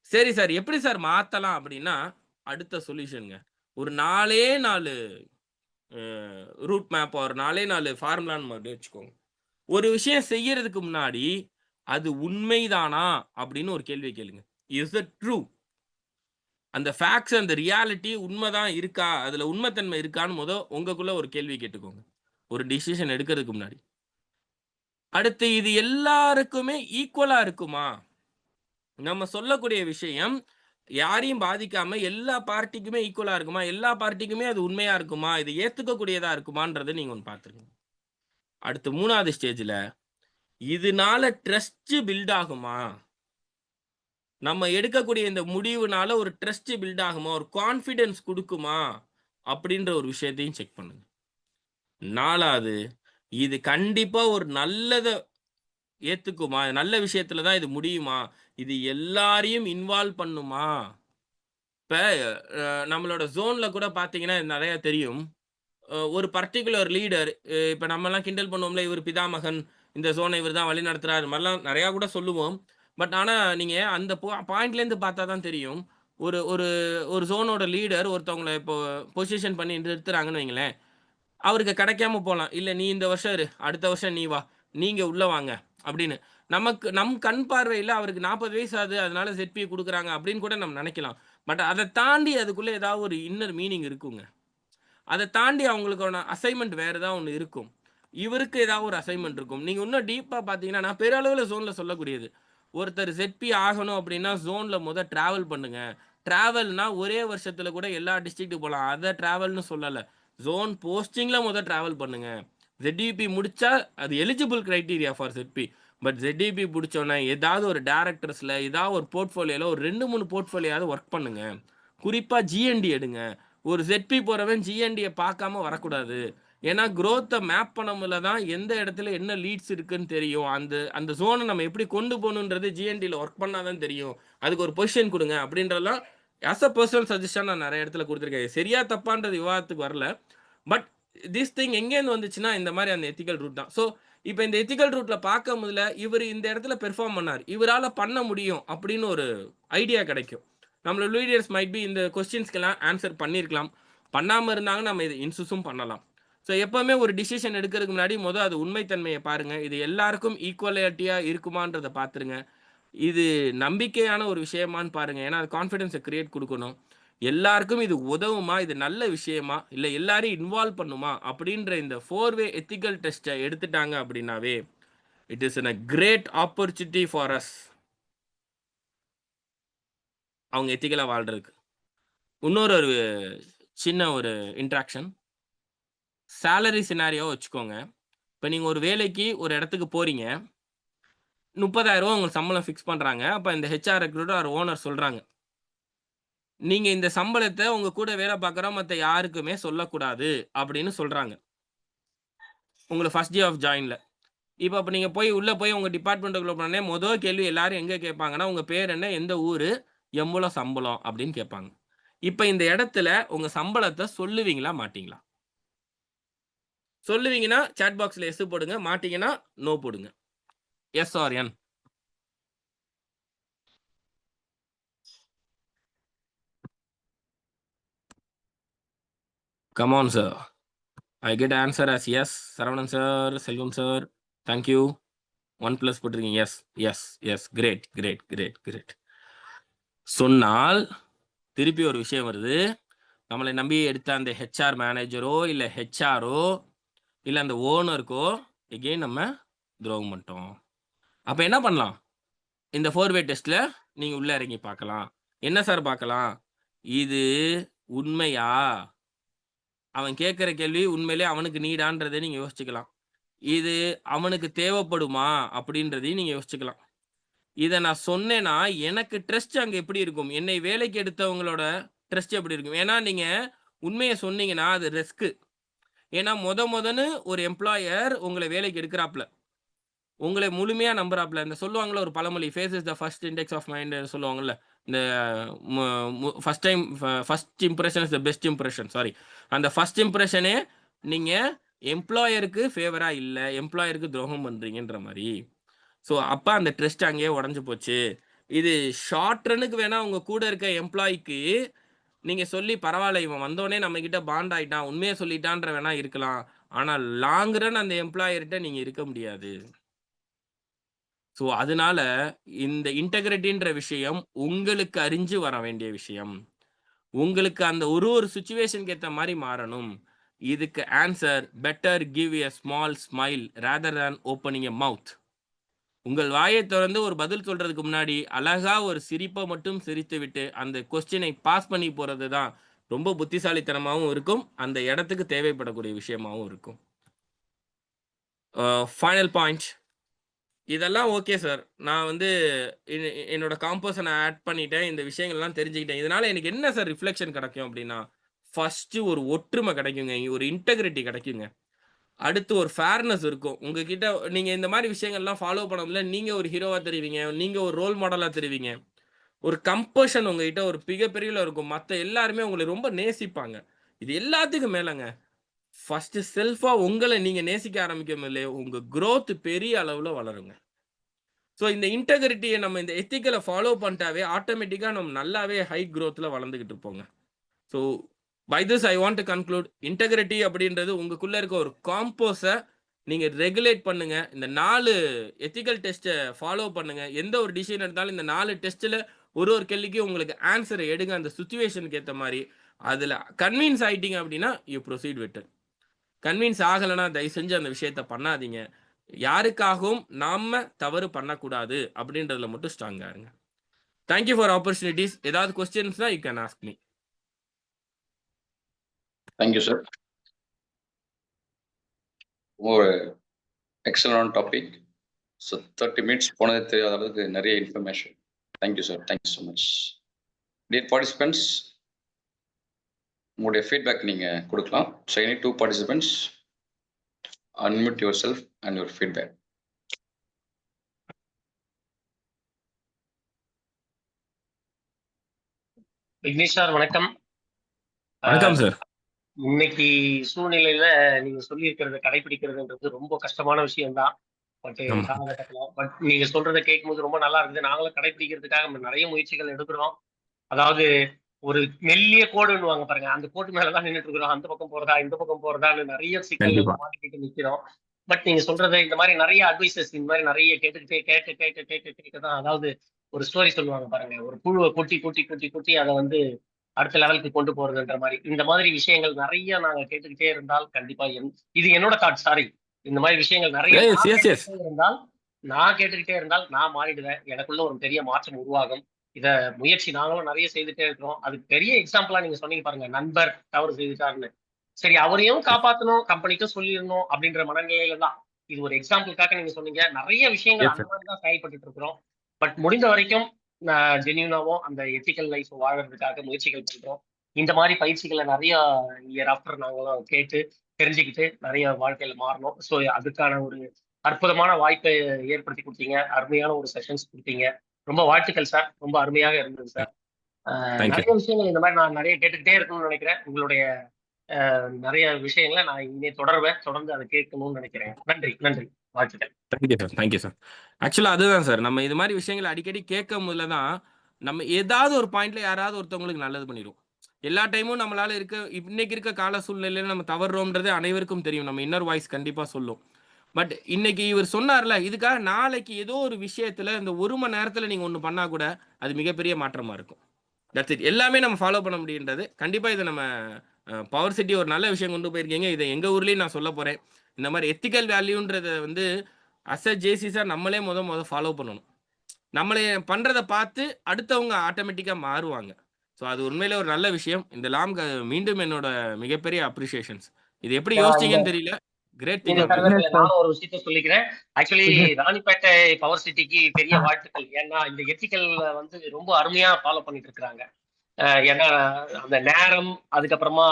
சரி சார், எப்படி சார் மாத்தலாம் அப்படின்னா, அடுத்த சொல்யூஷன்ங்க. ஒரு 4 ரூட் மேப் ஒரு 4 ஃபார்முலான்னு மட்டும் வச்சுக்கோங்க. ஒரு விஷயம் செய்யறதுக்கு முன்னாடி அது உண்மைதானா அப்படின்னு ஒரு கேள்வி கேளுங்க. Is it true? அந்த ஃபேக்ட்ஸ், அந்த ரியாலிட்டி உண்மைதான் இருக்கா, அதுல உண்மைத்தன்மை இருக்கான்னு உங்களுக்குள்ள ஒரு கேள்வி கேட்டுக்கோங்க, ஒரு டிசிஷன் எடுக்கிறதுக்கு முன்னாடி. அடுத்து, இது எல்லாருக்குமே ஈக்குவலா இருக்குமா? நம்ம சொல்லக்கூடிய விஷயம் யாரையும் பாதிக்காம எல்லா பார்ட்டிக்குமே ஈக்குவலா இருக்குமா? எல்லா பார்ட்டிக்குமே அது உண்மையா இருக்குமா? இது ஏத்துக்கக்கூடியதா இருக்குமான்றத நீங்க ஒண்ணு பார்த்துருங்க. அடுத்து 3வது ஸ்டேஜ்ல இதனால ட்ரஸ்ட் பில்ட் ஆகுமா? நம்ம எடுக்கக்கூடிய இந்த முடிவுனால ஒரு ட்ரஸ்ட் பில்ட் ஆகுமா? ஒரு கான்ஃபிடன்ஸ் குடுக்குமா? அப்படின்ற ஒரு விஷயத்தையும் செக் பண்ணுங்க. 4வது, இது கண்டிப்பா ஒரு நல்லத ஏத்துக்குமா? நல்ல விஷயத்துல தான் இது முடியுமா? இது எல்லாரையும் இன்வால்வ் பண்ணுமா? இப்ப நம்மளோட ஜோன்ல கூட பார்த்தீங்கன்னா, நெறைய தெரியும். ஒரு பர்ட்டிகுலர் லீடர், இப்ப நம்மலாம் கிண்டல் பண்ணுவோம்ல, இவர் பிதாமகன், இந்த ஜோன இவர் தான் வழிநடத்துறார், இது மாரிலாம் நெறையா கூட சொல்லுவோம். பட் ஆனா, நீங்க அந்த பாயிண்ட்லேருந்து பார்த்தா தான் தெரியும். ஒரு ஒரு ஒரு ஜோனோட லீடர் ஒருத்தவங்கள இப்போ பொசிஷன் பண்ணி நிறுத்துறாங்கன்னு வைங்களேன், அவருக்கு கிடைக்காம போலாம். "இல்ல நீ இந்த வருஷம் இரு, அடுத்த வருஷம் நீ வா, நீங்க உள்ள வாங்க" அப்படின்னு. நம் கண் பார்வையில அவருக்கு 40 வயசு ஆகுது, அதனால ZP குடுக்குறாங்க அப்படின்னு கூட நம்ம நெனைக்கலாம். பட் அத தாண்டி அதுக்குள்ள ஏதாவது ஒரு இன்னர் மீனிங் இருக்குங்க. அத தாண்டி அவங்களுக்கான அசைன்மென்ட் வேற ஏதாவது ஒண்ணு இருக்கும். இவருக்கு ஏதாவது ஒரு அசைன்மென்ட் இருக்கும். நீங்க இன்னும் டீப்பா பார்த்தீங்கன்னா, நான் பெருளவுல ஜோன்ல சொல்லக்கூடியது. ஒருத்தர் ZP ஆகணும் அப்படின்னா, ஜோன்ல டிராவல் பண்ணுங்க. டிராவல்னா ஒரே வருஷத்துல கூட எல்லா டிஸ்ட்ரிக்ட்க்கு போலாம். அத டிராவல்ன்னு சொல்லல. ஜோன் போஸ்டிங்ல டிராவல் பண்ணுங்க. ZDP முடிச்சா அது eligible criteria for ZP. But ZDP முடிச்சோனே ஏதாவது ஒரு டைரக்டர்ஸ்ல, ஏதாவது ஒரு போர்ட்ஃபோலியோல ஒரு 2, 3 போர்ட்ஃபோலியோவாவது வொர்க் பண்ணுங்க. குறிப்பா GND எடுங்க. ஒரு ZP போறவன் GNDய பார்க்காம வரக்கூடாது. ஏன்னா குரோத்த மேப் பண்ணமுல தான் எந்த இடத்துல என்ன லீட்ஸ் இருக்குன்னு தெரியும். அந்த அந்த ஜோன நம்ம எப்படி கொண்டு போணுன்றது GNDல வொர்க் பண்ணா தான் தெரியும். அதுக்கு ஒரு பொசிஷன் குடுங்க அப்படின்றதெல்லாம் ஆஸ் அ பெர்சனல் சஜஷன் நான் நெறைய இடத்துல குடுத்துருக்கேன். சரியா தப்பான்றது விவாதத்துக்கு வரல. பட் திஸ் திங் எங்கேருந்து வந்துச்சுன்னா, இந்த மாரி அந்த எத்திக்கல் ரூட் தான். ஸோ, இப்ப இந்த எத்திக்கல் ரூட்ல பார்க்கும்போதுல, இவரு இந்த இடத்துல பெர்ஃபார்ம் பண்ணாரு. இவரால பண்ண முடியும் அப்படின்னு ஒரு ஐடியா கிடைக்கும். நம்மளோட லீடர்ஸ் மைட் பி இந்த கொஸ்டின்ஸ்க்கெல்லாம் ஆன்சர் பண்ணியிருக்கலாம். பண்ணாம இருந்தாங்கன்னா, நம்ம இத இன்சூஸும் பண்ணலாம். ஸோ, எப்பவுமே ஒரு டிசிஷன் எடுக்கிறதுக்கு முன்னாடி அது உண்மைத்தன்மைய பாருங்க. இது எல்லாருக்கும் ஈக்குவாலிட்டியா இருக்குமான்றத பார்த்துருங்க. இது நம்பிக்கையான ஒரு விஷயமான்னு பாருங்க. ஏன்னா, அது கான்ஃபிடன்ஸ கிரியேட் குடுக்கணும். எல்லாருக்கும் இது உதவுமா? இது நல்ல விஷயமா? இல்ல எல்லாரையும் இன்வால்வ் பண்ணுமா? அப்படின்ற இந்த 4 வே எத்திக்கல் டெஸ்ட்ட எடுத்துட்டாங்க அப்படின்னாவே, it is a great opportunity for us. அவங்க எத்திக்கலா வாழ்றதுக்கு. இன்னொரு ஒரு சின்ன ஒரு இன்டராக்ஷன். சேலரி சினாரியோவ வச்சுக்கோங்க. இப்ப நீங்க ஒரு வேலைக்கு ஒரு இடத்துக்கு போறீங்க. ரூ. 30,000 உங்களுக்கு சம்பளம் ஃபிக்ஸ் பண்றாங்க. அப்ப இந்த HR ரெக்ரூட்டர் ஆர் ஓனர் சொல்றாங்க. நீங்க இந்த சம்பளத்த உங்க கூட வேலை பார்க்குற மத்த யாருக்குமே சொல்லக்கூடாது அப்படின்னு சொல்றாங்க. உங்கள ஃபர்ஸ்ட் டே ஆஃப் ஜாயின்ல. அப்ப நீங்க உள்ள போய் உங்க டிபார்ட்மென்ட்க்குள்ள போனோனே கேள்வி எல்லாரும் எங்க கேட்பாங்கன்னா, உங்க பேர் என்ன? எந்த ஊரு? எவ்வளோ சம்பளம்? அப்படின்னு கேட்பாங்க. இப்ப இந்த இடத்துல உங்க சம்பளத்த சொல்லுவீங்களா? மாட்டீங்களா? சொல்லுவீங்கன்னா சாட் பாக்ஸ்ல எஸ் போடுங்க. மாட்டீங்கன்னா நோ போடுங்க. Yes or N. Come on sir. I get answer as yes. Saravanan sir, Selvam sir, thank you. 1+ போட்டிருக்கீங்க. Yes, yes, yes. Great, great, great, great. சொன்னால் திருப்பி ஒரு விஷயம் வருது. நம்மளை நம்பி எடுத்த அந்த HR மேனேஜரோ, இல்ல HRஓ, இல்ல அந்த ஓனருக்கோ எகெயின் நம்ம துரோகம் பண்ணிட்டோம். அப்ப என்ன பண்ணலாம்? இந்த 4 வே டெஸ்ட்ல நீங்க உள்ள இறங்கி பார்க்கலாம். என்ன சார் பார்க்கலாம்? இது உண்மையா? அவன் கேட்கிற கேள்வி உண்மையிலேயே அவனுக்கு நீடான்றத நீங்க யோசிச்சுக்கலாம். இது அவனுக்கு தேவைப்படுமா? அப்படின்றதையும் நீங்க யோசிச்சுக்கலாம். இத நான் சொன்னேன்னா, எனக்கு ட்ரஸ்ட் அங்க எப்படி இருக்கும்? என்னை வேலைக்கு எடுத்தவங்களோட ட்ரஸ்ட் எப்படி இருக்கும்? ஏன்னா, நீங்க உண்மைய சொன்னீங்கன்னா, அது ரிஸ்க். ஏன்னா, மொதன்னு ஒரு எம்ப்ளாயர் உங்கள வேலைக்கு எடுக்குறாப்ல. உங்கள முழுமையா நம்புறாப்ல. இந்த சொல்லுவாங்கல்ல ஒரு பழமொழி, "face is the first index of mind" சொல்லுவாங்கல்ல. இந்த மு மு first time first impression is the best impression. Sorry. அந்த ஃபர்ஸ்ட் இம்ப்ரஷனே நீங்க எம்ப்ளாயருக்கு ஃபேவரா இல்ல. எம்ப்ளாயருக்கு துரோகம் பண்றீங்கன்ற மாரி. ஸோ, அப்ப அந்த ட்ரஸ்ட் அங்கேயே உடைஞ்சு போச்சு. இது ஷார்ட் ரன்னுக்கு வேணா உங்க கூட இருக்க எம்ப்ளாயிக்கு நீங்க சொல்லி பரவால்ல, இவன் வந்தோனே நம்மகிட்ட பாண்ட் ஆயிட்டான், உண்மைய சொல்லிட்டான்ற வேணா இருக்கலாம். ஆனால் லாங் ரன் அந்த எம்ப்ளாயர்கிட்ட நீங்கள் இருக்க முடியாது. ஸோ அதனால இந்த இன்டெகிரிட்டின்ற விஷயம் உங்களுக்கு அறிஞ்சு வர வேண்டிய விஷயம். உங்களுக்கு அந்த ஒரு சுச்சுவேஷனுக்கு ஏற்ற மாதிரி மாறணும். இதுக்கு answer better give a small smile rather than opening a mouth. உங்கள் வாயை திறந்து ஒரு பதில் சொல்றதுக்கு முன்னாடி அழகா ஒரு சிரிப்பை மட்டும் சிரித்து விட்டு அந்த கொஸ்டினை பாஸ் பண்ணி போறது தான் ரொம்ப புத்திசாலித்தனமாகவும் இருக்கும், அந்த இடத்துக்கு தேவைப்படக்கூடிய விஷயமாகவும் இருக்கும். ஃபைனல் பாயிண்ட், இதெல்லாம் ஓகே சார். நான் வந்து என்னோட காம்போஸை நான் ஆட் பண்ணிட்டேன், இந்த விஷயங்கள்லாம் தெரிஞ்சுக்கிட்டேன். இதனால எனக்கு என்ன சார் ரிஃப்ளெக்ஷன் கிடைக்கும் அப்படின்னா, ஃபர்ஸ்ட் ஒரு ஒற்றுமை கிடைக்குங்க, ஒரு இன்டெகிரிட்டி கிடைக்குங்க. அடுத்து ஒரு ஃபேர்னஸ் இருக்கும். உங்ககிட்ட நீங்க இந்த மாதிரி விஷயங்கள்லாம் ஃபாலோ பண்ணதுல நீங்க ஒரு ஹீரோவா தெரிவீங்க, நீங்க ஒரு ரோல் மாடலா தெரிவீங்க. ஒரு கம்பஷன் உங்ககிட்ட ஒரு மிகப்பெரிய இருக்கும். மத்த எல்லாருமே உங்களை ரொம்ப நேசிப்பாங்க. இது எல்லாத்துக்கும் மேலங்க, ஃபர்ஸ்ட் செல்ஃபா உங்களை நீங்க நேசிக்க ஆரம்பிக்கும் போதே உங்க growth பெரிய அளவுல வளருங்க. ஸோ இந்த இன்டெகிரிட்டிய நம்ம இந்த எத்திக்கலை ஃபாலோ பண்ணிட்டாவே ஆட்டோமேட்டிக்கா நம்ம நல்லாவே ஹை growthல வளர்ந்துகிட்டு இருப்போங்க. So by this I want to conclude, integrity அப்படின்றது உங்களுக்குள்ள இருக்க ஒரு காம்போஸை நீங்க ரெகுலேட் பண்ணுங்க. இந்த 4 எத்திக்கல் டெஸ்ட்டை ஃபாலோ பண்ணுங்க. எந்த ஒரு டிசிஷன் எடுத்தாலும் இந்த 4 டெஸ்ட்ல ஒரு கேள்விக்கும் உங்களுக்கு ஆன்சரை எடுங்க அந்த சுச்சுவேஷனுக்கு ஏற்ற மாதிரி. அதுல கன்வின்ஸ் ஆயிட்டீங்க அப்படின்னா you proceed with it. Convince ஆகலைன்னா தயவு செஞ்சு அந்த விஷயத்த பண்ணாதீங்க. யாருக்காகவும் நாம தவறு பண்ணக்கூடாது அப்படின்றதுல மட்டும் ஸ்ட்ராங்கா இருங்க. Thank you for opportunities. ஏதாவது கொஸ்டின்ஸ்னா you can ask me. Thank you sir. ஒரு எக்ஸலண்ட் டாபிக். ஸோ 30 மினிட்ஸ் போனதே தெரியாத அளவுக்கு நிறைய information. Thank you sir, thank you so much. Dear participants, உங்களுடைய ஃபீட்பேக் நீங்கள் கொடுக்கலாம். So any 2 participants unmute yourself and your feedback. Vignesh sir வணக்கம். வணக்கம் சார். இன்னைக்கு சூழ்நிலையில நீங்க சொல்லி இருக்கிறத கடைபிடிக்கிறதுன்றது ரொம்ப கஷ்டமான விஷயம்தான். பட் ஆமா. காலகட்டத்துல பட் நீங்க சொல்றதை கேட்கும்போது ரொம்ப நல்லா இருக்குது. நாங்களும் கடைபிடிக்கிறதுக்காக நம்ம நிறைய முயற்சிகள் எடுக்கிறோம். அதாவது ஒரு மெல்லிய கோடுன்னுவாங்க பாருங்க, அந்த கோட்டு மேலதான் நின்றுட்டு இருக்கிறோம். அந்த பக்கம் போறதா இந்த பக்கம் போறதான்னு நிறைய சிக்கல்கள் கண்டிப்பா. மாட்டிக்கிட்டு நிக்கிறோம். பட் நீங்க சொல்றது இந்த மாதிரி நிறைய அட்வைசஸ் இந்த மாதிரி நிறைய கேட்டுக்கிட்டே கேட்கதான். அதாவது ஒரு ஸ்டோரி சொல்லுவாங்க பாருங்க, ஒரு புழுவை கொட்டி கொட்டி கொட்டி கொட்டி அதை வந்து அடுத்த லெவலுக்கு கொண்டு போறதுன்ற மாதிரி. இந்த மாதிரி விஷயங்கள் நிறைய நாங்க கேட்டுக்கிட்டே இருந்தால் கண்டிப்பா இது என்னோட தாட், சாரி. இந்த மாதிரி விஷயங்கள் நிறைய Yes, நான் yes, yes. கேட்டுக்கிட்டே இருந்தால் நான் மாறிடுவேன். எனக்குள்ள ஒரு பெரிய மாற்றம் உருவாகும். இத முயற்சி நாங்களும் நிறைய செய்துட்டே இருக்கிறோம். அதுக்கு பெரிய எக்ஸாம்பிளா நீங்க சொன்னீங்க பாருங்க, நண்பர் தவறு செய்துட்டாருன்னு. சரி, அவரையும் காப்பாத்தணும், கம்பெனிக்கும் சொல்லிடணும் அப்படின்ற மனநிலையில தான். இது ஒரு எக்ஸாம்பிளுக்காக நீங்க சொன்னீங்க. நிறைய விஷயங்கள் Yes, அந்த sir. மாதிரி தான் செயல்பட்டு இருக்கிறோம். பட் முடிந்த வரைக்கும் ஜென்யூனாவும் அந்த எத்திக்கல் லைஃப் வாழறதுக்காக முயற்சிகள் பண்றோம். இந்த மாதிரி பயிற்சிகளை நிறைய இயர் ஆஃப்டர் நாங்களும் கேட்டு தெரிஞ்சுக்கிட்டு நிறைய வாழ்க்கையில மாறணும். ஸோ அதுக்கான ஒரு அற்புதமான வாய்ப்பை ஏற்படுத்தி கொடுத்தீங்க. அருமையான ஒரு செஷன்ஸ் கொடுத்தீங்க. ரொம்ப வாழ்த்துக்கள் சார். ரொம்ப அருமையாக இருந்தது சார். Thank you. நிறைய விஷயங்கள் இந்த மாதிரி நான் நிறைய கேட்டுக்கிட்டே இருக்கணும்னு நினைக்கிறேன். உங்களுடைய நிறைய விஷயங்களை நான் இனிமே தொடர்ந்து அதை கேட்கணும்னு நினைக்கிறேன். நன்றி நன்றி, வாழ்த்துக்கள். Thank you sir, thank you sir. ஆக்சுவலாக அதுதான் சார், நம்ம இது மாதிரி விஷயங்களை அடிக்கடி கேட்கும் போதுல தான் நம்ம ஏதாவது ஒரு பாயிண்ட்ல யாராவது ஒருத்தவங்களுக்கு நல்லது பண்ணிடுவோம். எல்லா டைமும் நம்மளால இன்னைக்கு இருக்க கால சூழ்நிலையில நம்ம தவறுறோம்ன்றது அனைவருக்கும் தெரியும். நம்ம இன்னர் வாய்ஸ் கண்டிப்பா சொல்லும். பட் இன்னைக்கு இவர் சொன்னார்ல, இதுக்காக நாளைக்கு ஏதோ ஒரு விஷயத்துல இந்த 1 மணி நேரத்துல நீங்க ஒண்ணு பண்ணா கூட அது மிகப்பெரிய மாற்றமா இருக்கும். That's it. எல்லாமே நம்ம ஃபாலோ பண்ண முடியுன்றது கண்டிப்பா. இதை நம்ம பவர் சிட்டி ஒரு நல்ல விஷயம் கொண்டு போயிருக்கீங்க. இதை எங்க ஊர்லயும் நான் சொல்ல போறேன். இந்த மாதிரி எத்திக்கல் வேல்யூன்றத வந்து அஸ் அ ஜேசிஸா நம்மளே முத ஃபாலோ பண்ணணும். நம்மளே பண்றதை பார்த்து அடுத்தவங்க ஆட்டோமேட்டிக்கா மாறுவாங்க. ஸோ அது உண்மையிலே ஒரு நல்ல விஷயம். இந்த லாம்க்கு மீண்டும் என்னோட மிகப்பெரிய அப்ரிசியேஷன்ஸ். இது எப்படி யோசிச்சீங்கன்னு தெரியல. கிரேட் இந்த திங்கிங். தருணத்துல நானும் ஒரு விஷயத்த சொல்லிக்கிறேன். ஆக்சுவலி ராணிப்பேட்டை பவர் சிட்டிக்கு பெரிய வாழ்த்துக்கள். ஏன்னா இந்த எத்திக்கல் வந்து ரொம்ப அருமையா ஃபாலோ பண்ணிட்டு இருக்காங்க. ஏன்னா அந்த நேரம், அதுக்கப்புறமா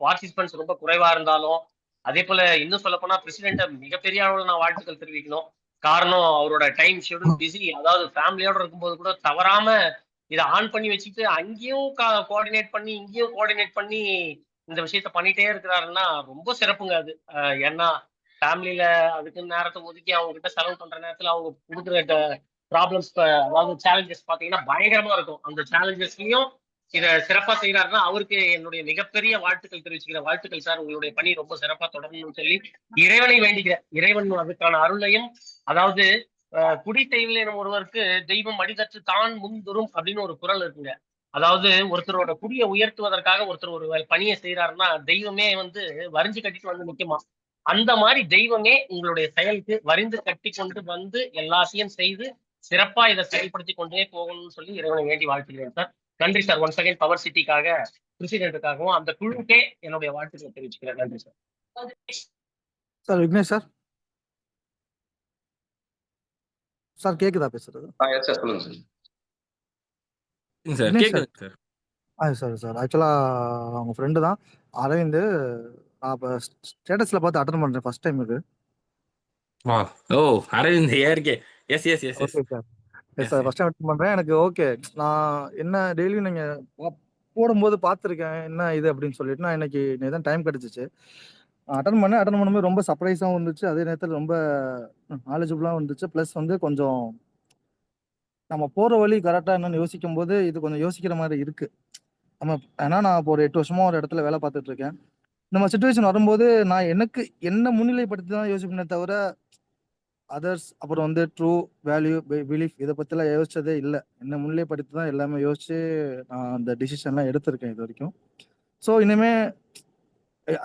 பார்ட்டிசிபென்ட்ஸ் ரொம்ப குறைவா இருந்தாலும், அதே போல இன்னும் சொல்ல போனா பிரசிடென்ட் மிகப்பெரிய அளவுல நான் வாழ்த்துக்கள் தெரிவிக்கணும். காரணம் அவரோட டைம் ஷெட்யூல் பிஸி. அதாவது ஃபேமிலியோட இருக்கும்போது கூட தவறாம இதை ஆன் பண்ணி வச்சுட்டு அங்கேயும் கோஆர்டினேட் பண்ணி இங்கேயும் கோஆர்டினேட் பண்ணி இந்த விஷயத்த பண்ணிட்டே இருக்கிறாருன்னா ரொம்ப சிறப்புங்க அது. ஏன்னா ஃபேமிலியில அதுக்கு நேரத்தை ஒதுக்கி அவங்க கிட்ட செலவு பண்ற நேரத்துல அவங்க கொடுக்குற ப்ராப்ளம்ஸ், அதாவது சேலஞ்சஸ் பாத்தீங்கன்னா பயங்கரமா இருக்கும். அந்த சேலஞ்சஸ்லயும் இதை சிறப்பா செய்யறாருன்னா அவருக்கு என்னுடைய மிகப்பெரிய வாழ்த்துக்கள் தெரிவிச்சுக்கிறேன். வாழ்த்துக்கள் சார், உங்களுடைய பணி ரொம்ப சிறப்பா தொடரணும்னு சொல்லி இறைவனை வேண்டிக்கிறேன். இறைவன் அதுக்கான அருளையும், அதாவது குடி செய்யல ஒருவருக்கு தெய்வம் அடிதற்று தான் முன்துரும் அப்படின்னு ஒரு குறள் இருக்குங்க. அதாவது ஒருத்தரோட குடியை உயர்த்துவதற்காக ஒருத்தர் ஒரு பணியை செய்யறாருன்னா தெய்வமே வந்து வரிஞ்சு கட்டிட்டு வந்து நிக்குமா. அந்த மாதிரி தெய்வமே உங்களுடைய செயலுக்கு வரிந்து கட்டி கொண்டு வந்து எல்லாத்தையும் செய்து சிறப்பா இதை செயல்படுத்தி கொண்டே போகணும்னு சொல்லி இறைவனை வேண்டி வாழ்த்துக்கிறேன் சார். நன்றி சார். ஒன்ஸ் அகைன் பவர் சிட்டிக்காக, பிரசிடென்ட்டுக்காகவும் அந்த குழுக்கே என்னுடைய வாழ்த்துக்களை தெரிவிச்சுக்கிறேன். நன்றி sir. Sir Vignesh sir. Sir கேக்குதா பேசுறது? எஸ் சார், சொல்லுங்க சார். சார் விக்னேஷ் கேக்குது சார். சார். சார் சார் ஆக்சுவலா அவங்க ஃப்ரெண்டு தான் அரவிந்த். நான் இப்போ ஸ்டேட்டஸ்ல பார்த்து அட்டன் பண்றேன் ஃபர்ஸ்ட் டைம் இது. Oh Aravind ARK. Yes yes yes yes okay sir. Yes sir, first time attend பண்றேன். எனக்கு ஓகே. நான் என்ன டெய்லியும் நீங்க போடும்போது பார்த்துருக்கேன் என்ன இது அப்படின்னு சொல்லிட்டு நான் இன்னைக்கு தான் டைம் கிடைச்சிச்சு. அட்டன் பண்ணும்போது ரொம்ப சர்ப்ரைஸாகவும் இருந்துச்சு. அதே நேரத்தில் ரொம்ப நாலேஜபுளாகவும் இருந்துச்சு. ப்ளஸ் வந்து கொஞ்சம் நம்ம போகிற வழி கரெக்டாக என்னன்னு யோசிக்கும் போது இது கொஞ்சம் யோசிக்கிற மாதிரி இருக்கு. நம்ம ஏன்னா நான் இப்போ ஒரு 8 வருஷமா ஒரு இடத்துல வேலை பார்த்துட்டு இருக்கேன். நம்ம சுச்சுவேஷன் வரும்போது நான் எனக்கு என்ன முன்னிலைப்படுத்தி தான் யோசிப்பேனே தவிர அதர்ஸ் அப்புறம் வந்து ட்ரூ வேல்யூ பிலீஃப் இதை பற்றிலாம் யோசிச்சதே இல்லை. என்ன முன்னிலைப்படுத்தி தான் எல்லாமே யோசிச்சு நான் அந்த டிசிஷன்லாம் எடுத்திருக்கேன் இது வரைக்கும். ஸோ இனிமே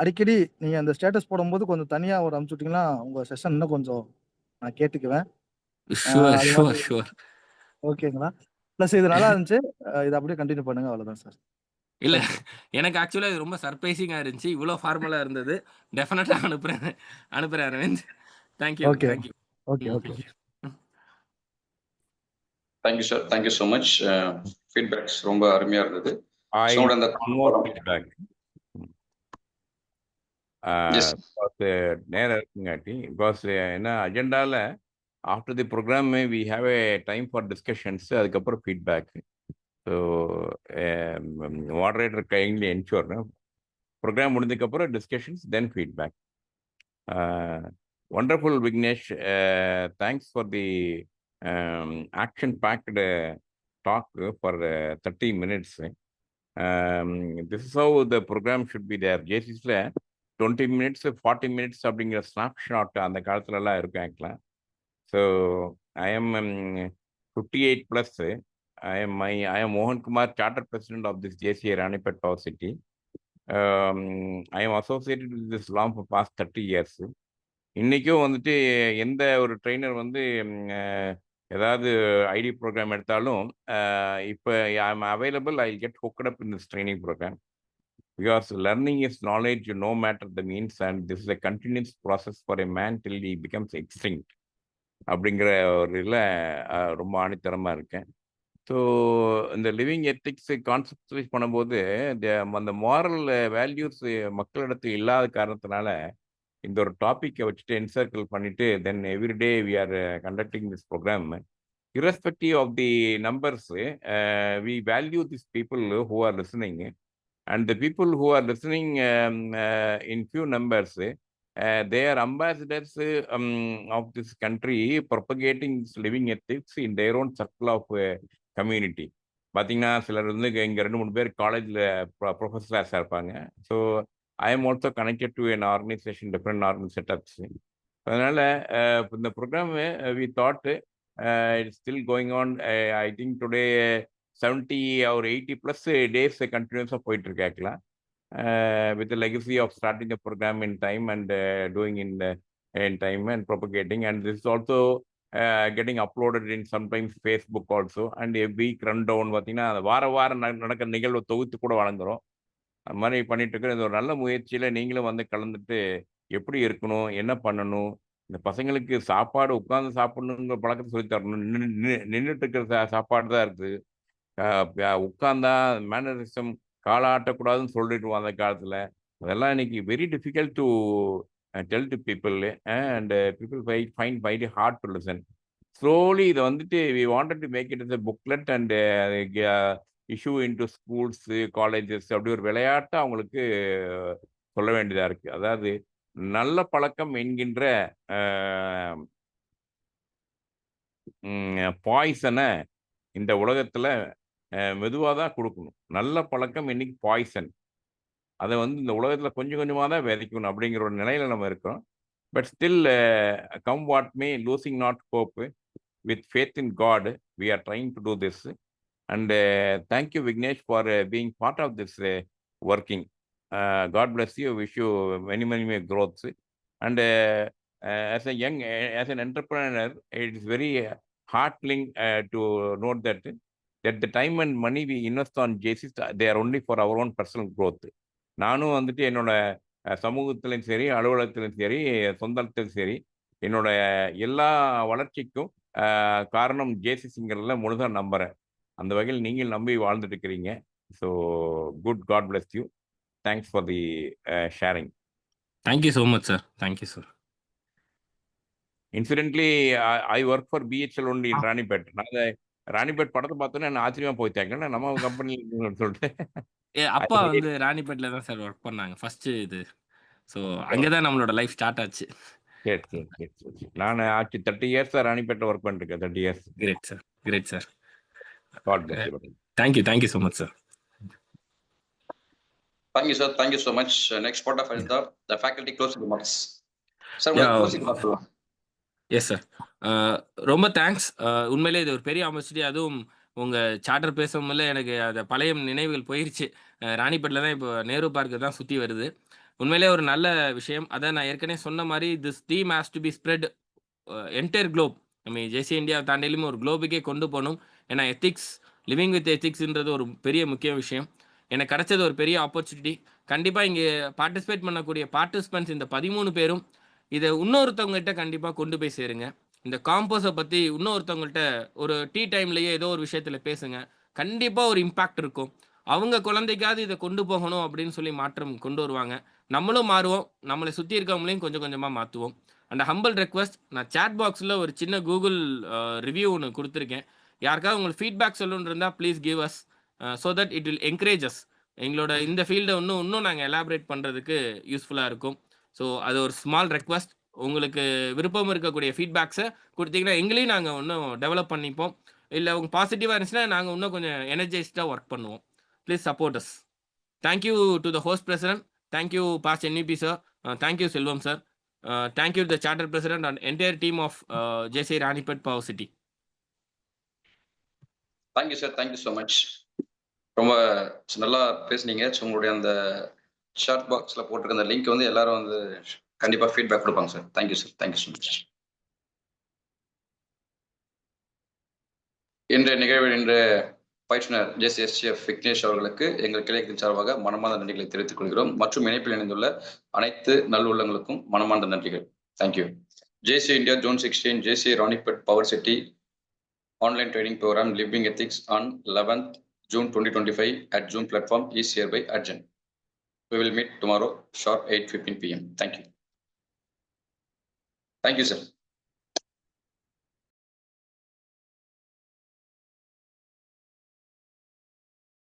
அடிக்கடி நீங்கள் அந்த ஸ்டேட்டஸ் போடும்போது கொஞ்சம் தனியாக ஒரு அனுப்பிச்சு விட்டீங்கன்னா உங்கள் செஷன் இன்னும் கொஞ்சம் நான் கேட்டுக்குவேன். ஷுவர் அது ஷுவர் மாதிரி ஷுவர். ஓகேங்களா? ப்ளஸ் இது நல்லா இருந்துச்சு. இதை அப்படியே கண்டினியூ பண்ணுங்க. அவ்வளோதான் சார். இல்ல தேங்க்யூ. எனக்கு ஆக்சுவலா இது ரொம்ப சர்ப்ரைசிங்கா இருந்துச்சு. இவ்வளோ ஃபார்மலா இருந்தது. டெஃபினட்டா அனுப்புறேன் Aravind. Thank you okay thank you. Okay okay. Thank you sir, thank you so much. Feedbacks ரொம்ப அருமையா இருந்தது. I So, அந்த one more feedback. Yes. நேரம் இருக்குங்காட்டி பிகாஸ் என்ன அஜெண்டாவில் after the programme we have a time for discussions, அதுக்கப்புறம் feedback. So moderator kindly ensure programme முடிஞ்சதுக்கப்புறம் discussions then feedback. wonderful Vignesh, thanks for the action packed talk for 30 minutes. This is how the program should be there. JCSல 20 minutes 40 minutes அப்படிங்கிற ஸ்னாப்ஷாட் அந்த காலத்துலலாம் இருக்கும் ஆக்சுவலாக. So I M 58 plus. I am Mohan Kumar, Chartered President of this JCA Ranipet Power City. I am associated with this law for past 30 years. இன்றைக்கும் வந்துட்டு எந்த ஒரு ட்ரெயினர் வந்து ஏதாவது ஐடி ப்ரோக்ராம் எடுத்தாலும் இப்போ I am available, I get hooked up in this training program. Because learning is knowledge no matter the means and this is a continuous process for a man till he becomes extinct அப்படிங்கிற ஒரு இதில் ரொம்ப ஆணித்தரமாக இருக்கேன். ஸோ இந்த லிவிங் எத்திக்ஸ் கான்செப்டலைஸ் பண்ணும்போது அந்த மாரல் வேல்யூஸ் மக்களிடத்தில் இல்லாத காரணத்தினால இந்த ஒரு டாப்பிக்கை வச்சுட்டு என்சர்க்கிள் பண்ணிட்டு then every day we are conducting this programme. irrespective of the numbers, we value these people who are listening, and the people who are listening in few numbers, they are ambassadors of this country, propagating this living ethics in their own circle of community. பார்த்தீங்கன்னா சிலர் வந்து இங்கே 2-3 பேர் காலேஜில் ப்ரொஃபஸர்ஸாக இருப்பாங்க. So I am also connected to an organization, different organization setups. அதனால் இந்த program we thought it's still going on. I think today 70 or 80 plus days continuous போயிட்டு இருக்கு ஆக்சுவலா, with the legacy of starting the program in time and doing in time and propagating, and this is also getting uploaded in sometimes Facebook also, and a week rundown பார்த்தீங்கன்னா வாரம் நடக்கிற நிகழ்வு தொகுத்து கூட வழங்குறோம். அது மாதிரி பண்ணிட்டு இருக்கிற இது ஒரு நல்ல முயற்சியில் நீங்களும் வந்து கலந்துட்டு எப்படி இருக்கணும், என்ன பண்ணணும், இந்த பசங்களுக்கு சாப்பாடு உட்காந்து சாப்பிடணுங்கிற பழக்கத்தை சொல்லி தரணும். நின்றுட்டு இருக்கிற சாப்பாடு தான் இருக்குது. உட்காந்தா மேனரிசம் காலாட்டக்கூடாதுன்னு சொல்லிட்டு அந்த காலத்தில். அதெல்லாம் இன்னைக்கு very difficult to tell to people, and people find very hard to listen. Slowly இதை வந்துட்டு we wanted to make it is a booklet and issue into schools colleges, அப்படி ஒரு விளையாட்டை அவங்களுக்கு சொல்ல வேண்டியதாக இருக்குது. அதாவது நல்ல பழக்கம் என்கின்ற பாய்சனை இந்த உலகத்தில் மெதுவாக தான் கொடுக்கணும். நல்ல பழக்கம் இன்னைக்கு பாய்சன். அதை வந்து இந்த உலகத்தில் கொஞ்சம் கொஞ்சமாக தான் விதைக்கணும் அப்படிங்கிற ஒரு நிலையில நம்ம இருக்கோம். But still come what may losing not hope with faith in God we are trying to do this. And thank you Vignesh for being part of this working. God bless you, wish you many many may growths. And as a young, as an entrepreneur, it is very heartening to note that the time and money we invest on JCs, they are only for our own personal growth. நானும் வந்துட்டு என்னோட சமூகத்திலும் சரி, அலுவலகத்திலும் சரி, சொந்தத்திலும் சரி, என்னோட எல்லா வளர்ச்சிக்கும் காரணம் ஜேசிஸுங்கிறதுல முழுதாக நம்புகிறேன். அந்த வகையில் நீங்கள் நம்பி வாழ்ந்துட்டு இருக்கிறீங்க. So good, God bless you. Thanks for the sharing. Thank you so much sir. Thank you sir. Incidentally I work for BHEL only in Ranipet. நாங்கள் ராணிப்பேட் படத்தை பார்த்தோன்னே நான் ஆச்சரியமாக போயிட்டாங்க, நம்ம கம்பெனி சொல்லிட்டு. அப்பா வந்து ராணிப்பேட்ல தான் சார் ஒர்க் பண்ணாங்க ஃபர்ஸ்ட் இது. ஸோ அங்கே தான் நம்மளோட லைஃப் ஸ்டார்ட் ஆச்சு. சரி சரி சரி சரி. நான் ஆச்சு 30 years ராணிப்பேட்டை ஒர்க் பண்ணிருக்கேன். 30 years. Great sir, great sir. God bless you. Thank you so much sir. Thank you, sir. Thank you so much. Next part of the faculty closing remarks. Sir, closing remarks. Yes sir, ரொம்ப தேங்க்ஸ். உண்மையிலே இது ஒரு பெரிய ஆப்பர்ச்சுனிட்டி. அதுவும் உங்கள் சார்ட்டர் பேசும்போது எனக்கு அந்த பழைய நினைவுகள் போயிடுச்சு. ராணிப்பேட்டில் தான் இப்போ நேரு பார்க்கு தான் சுற்றி வருது. உண்மையிலே ஒரு நல்ல விஷயம். அதை நான் ஏற்கனவே சொன்ன மாதிரி this team has to be spread entire globe. நம்ம ஜேசி இந்தியா தாண்டிலும் ஒரு குளோபுக்கே கொண்டு போகணும். ஏன்னா எத்திக்ஸ், லிவிங் வித் எத்திக்ஸ்ன்றது ஒரு பெரிய முக்கிய விஷயம். எனக்கு கிடைச்சது ஒரு பெரிய ஆப்பர்ச்சுனிட்டி. கண்டிப்பாக இங்கே பார்ட்டிசிபேட் பண்ணக்கூடிய பார்ட்டிசிபென்ட்ஸ் இந்த 13 பேரும் இதை இன்னொருத்தவங்ககிட்ட கண்டிப்பாக கொண்டு போய் சேருங்க. இந்த காம்போஸை பற்றி இன்னொருத்தவங்கள்ட்ட ஒரு டீ டைம்லேயே ஏதோ ஒரு விஷயத்தில் பேசுங்க. கண்டிப்பாக ஒரு இம்பேக்ட் இருக்கும். அவங்க குழந்தைக்காவது இதை கொண்டு போகணும் அப்படின்னு சொல்லி மாற்றம் கொண்டு வருவாங்க. நம்மளும் மாறுவோம், நம்மளை சுற்றி இருக்கவங்களையும் கொஞ்சம் கொஞ்சமாக மாற்றுவோம். அண்ட் ஹம்பிள் ரெக்வஸ்ட், நான் சேட் பாக்ஸில் ஒரு சின்ன கூகுள் ரிவ்யூ ஒன்று கொடுத்துருக்கேன். யாருக்காவது உங்களுக்கு ஃபீட்பேக் சொல்லணுன்னு இருந்தால் please give us so that it will encourage us. எங்களோட இந்த ஃபீல்டை இன்னும் நாங்கள் எலாபரேட் பண்ணுறதுக்கு யூஸ்ஃபுல்லாக இருக்கும். ஸோ அது ஒரு ஸ்மால் ரெக்வஸ்ட். உங்களுக்கு விருப்பம் இருக்கக்கூடிய ஃபீட்பேக்ஸை கொடுத்தீங்கன்னா எங்களையும் நாங்கள் இன்னும் டெவலப் பண்ணிப்போம். இல்லை உங்க பாசிட்டிவாக இருந்துச்சுன்னா நாங்கள் இன்னும் கொஞ்சம் எனர்ஜைஸ்டாக ஒர்க் பண்ணுவோம். Please support us. Thank you to the host president. Thank you past NVP sir. Thank you Selvam sir. Thank you to the charter president and entire team of JC Ranipet power city. Thank you sir. Thank you so much. ரொம்ப நல்லா பேசுனீங்க. உங்களுடைய அந்த ஷார்ட் பாக்ஸில் போட்டிருக்க அந்த லிங்க் வந்து எல்லாரும் வந்து கண்டிப்பாக ஃபீட்பேக் கொடுப்பாங்க sir. Thank you sir. Thank you so much. இன்றைய நிகழ்வில் இன்று பயிற்றுனர் JCSGF விக்னேஷ் அவர்களுக்கு எங்கள் கிளையத்தின் சார்பாக மனமார்ந்த நன்றிகளை தெரிவித்துக் கொள்கிறோம். மற்றும் இணைப்பில் இணைந்துள்ள அனைத்து நல்லுள்ளங்களுக்கும் மனமார்ந்த நன்றிகள். Thank you. JC India Zone 16 JC Ranipet power city online training program Living Ethics on 11th June 2025 at Zoom platform is hereby urgent. We will meet tomorrow sharp 8:15 PM. Thank you. Thank you, sir.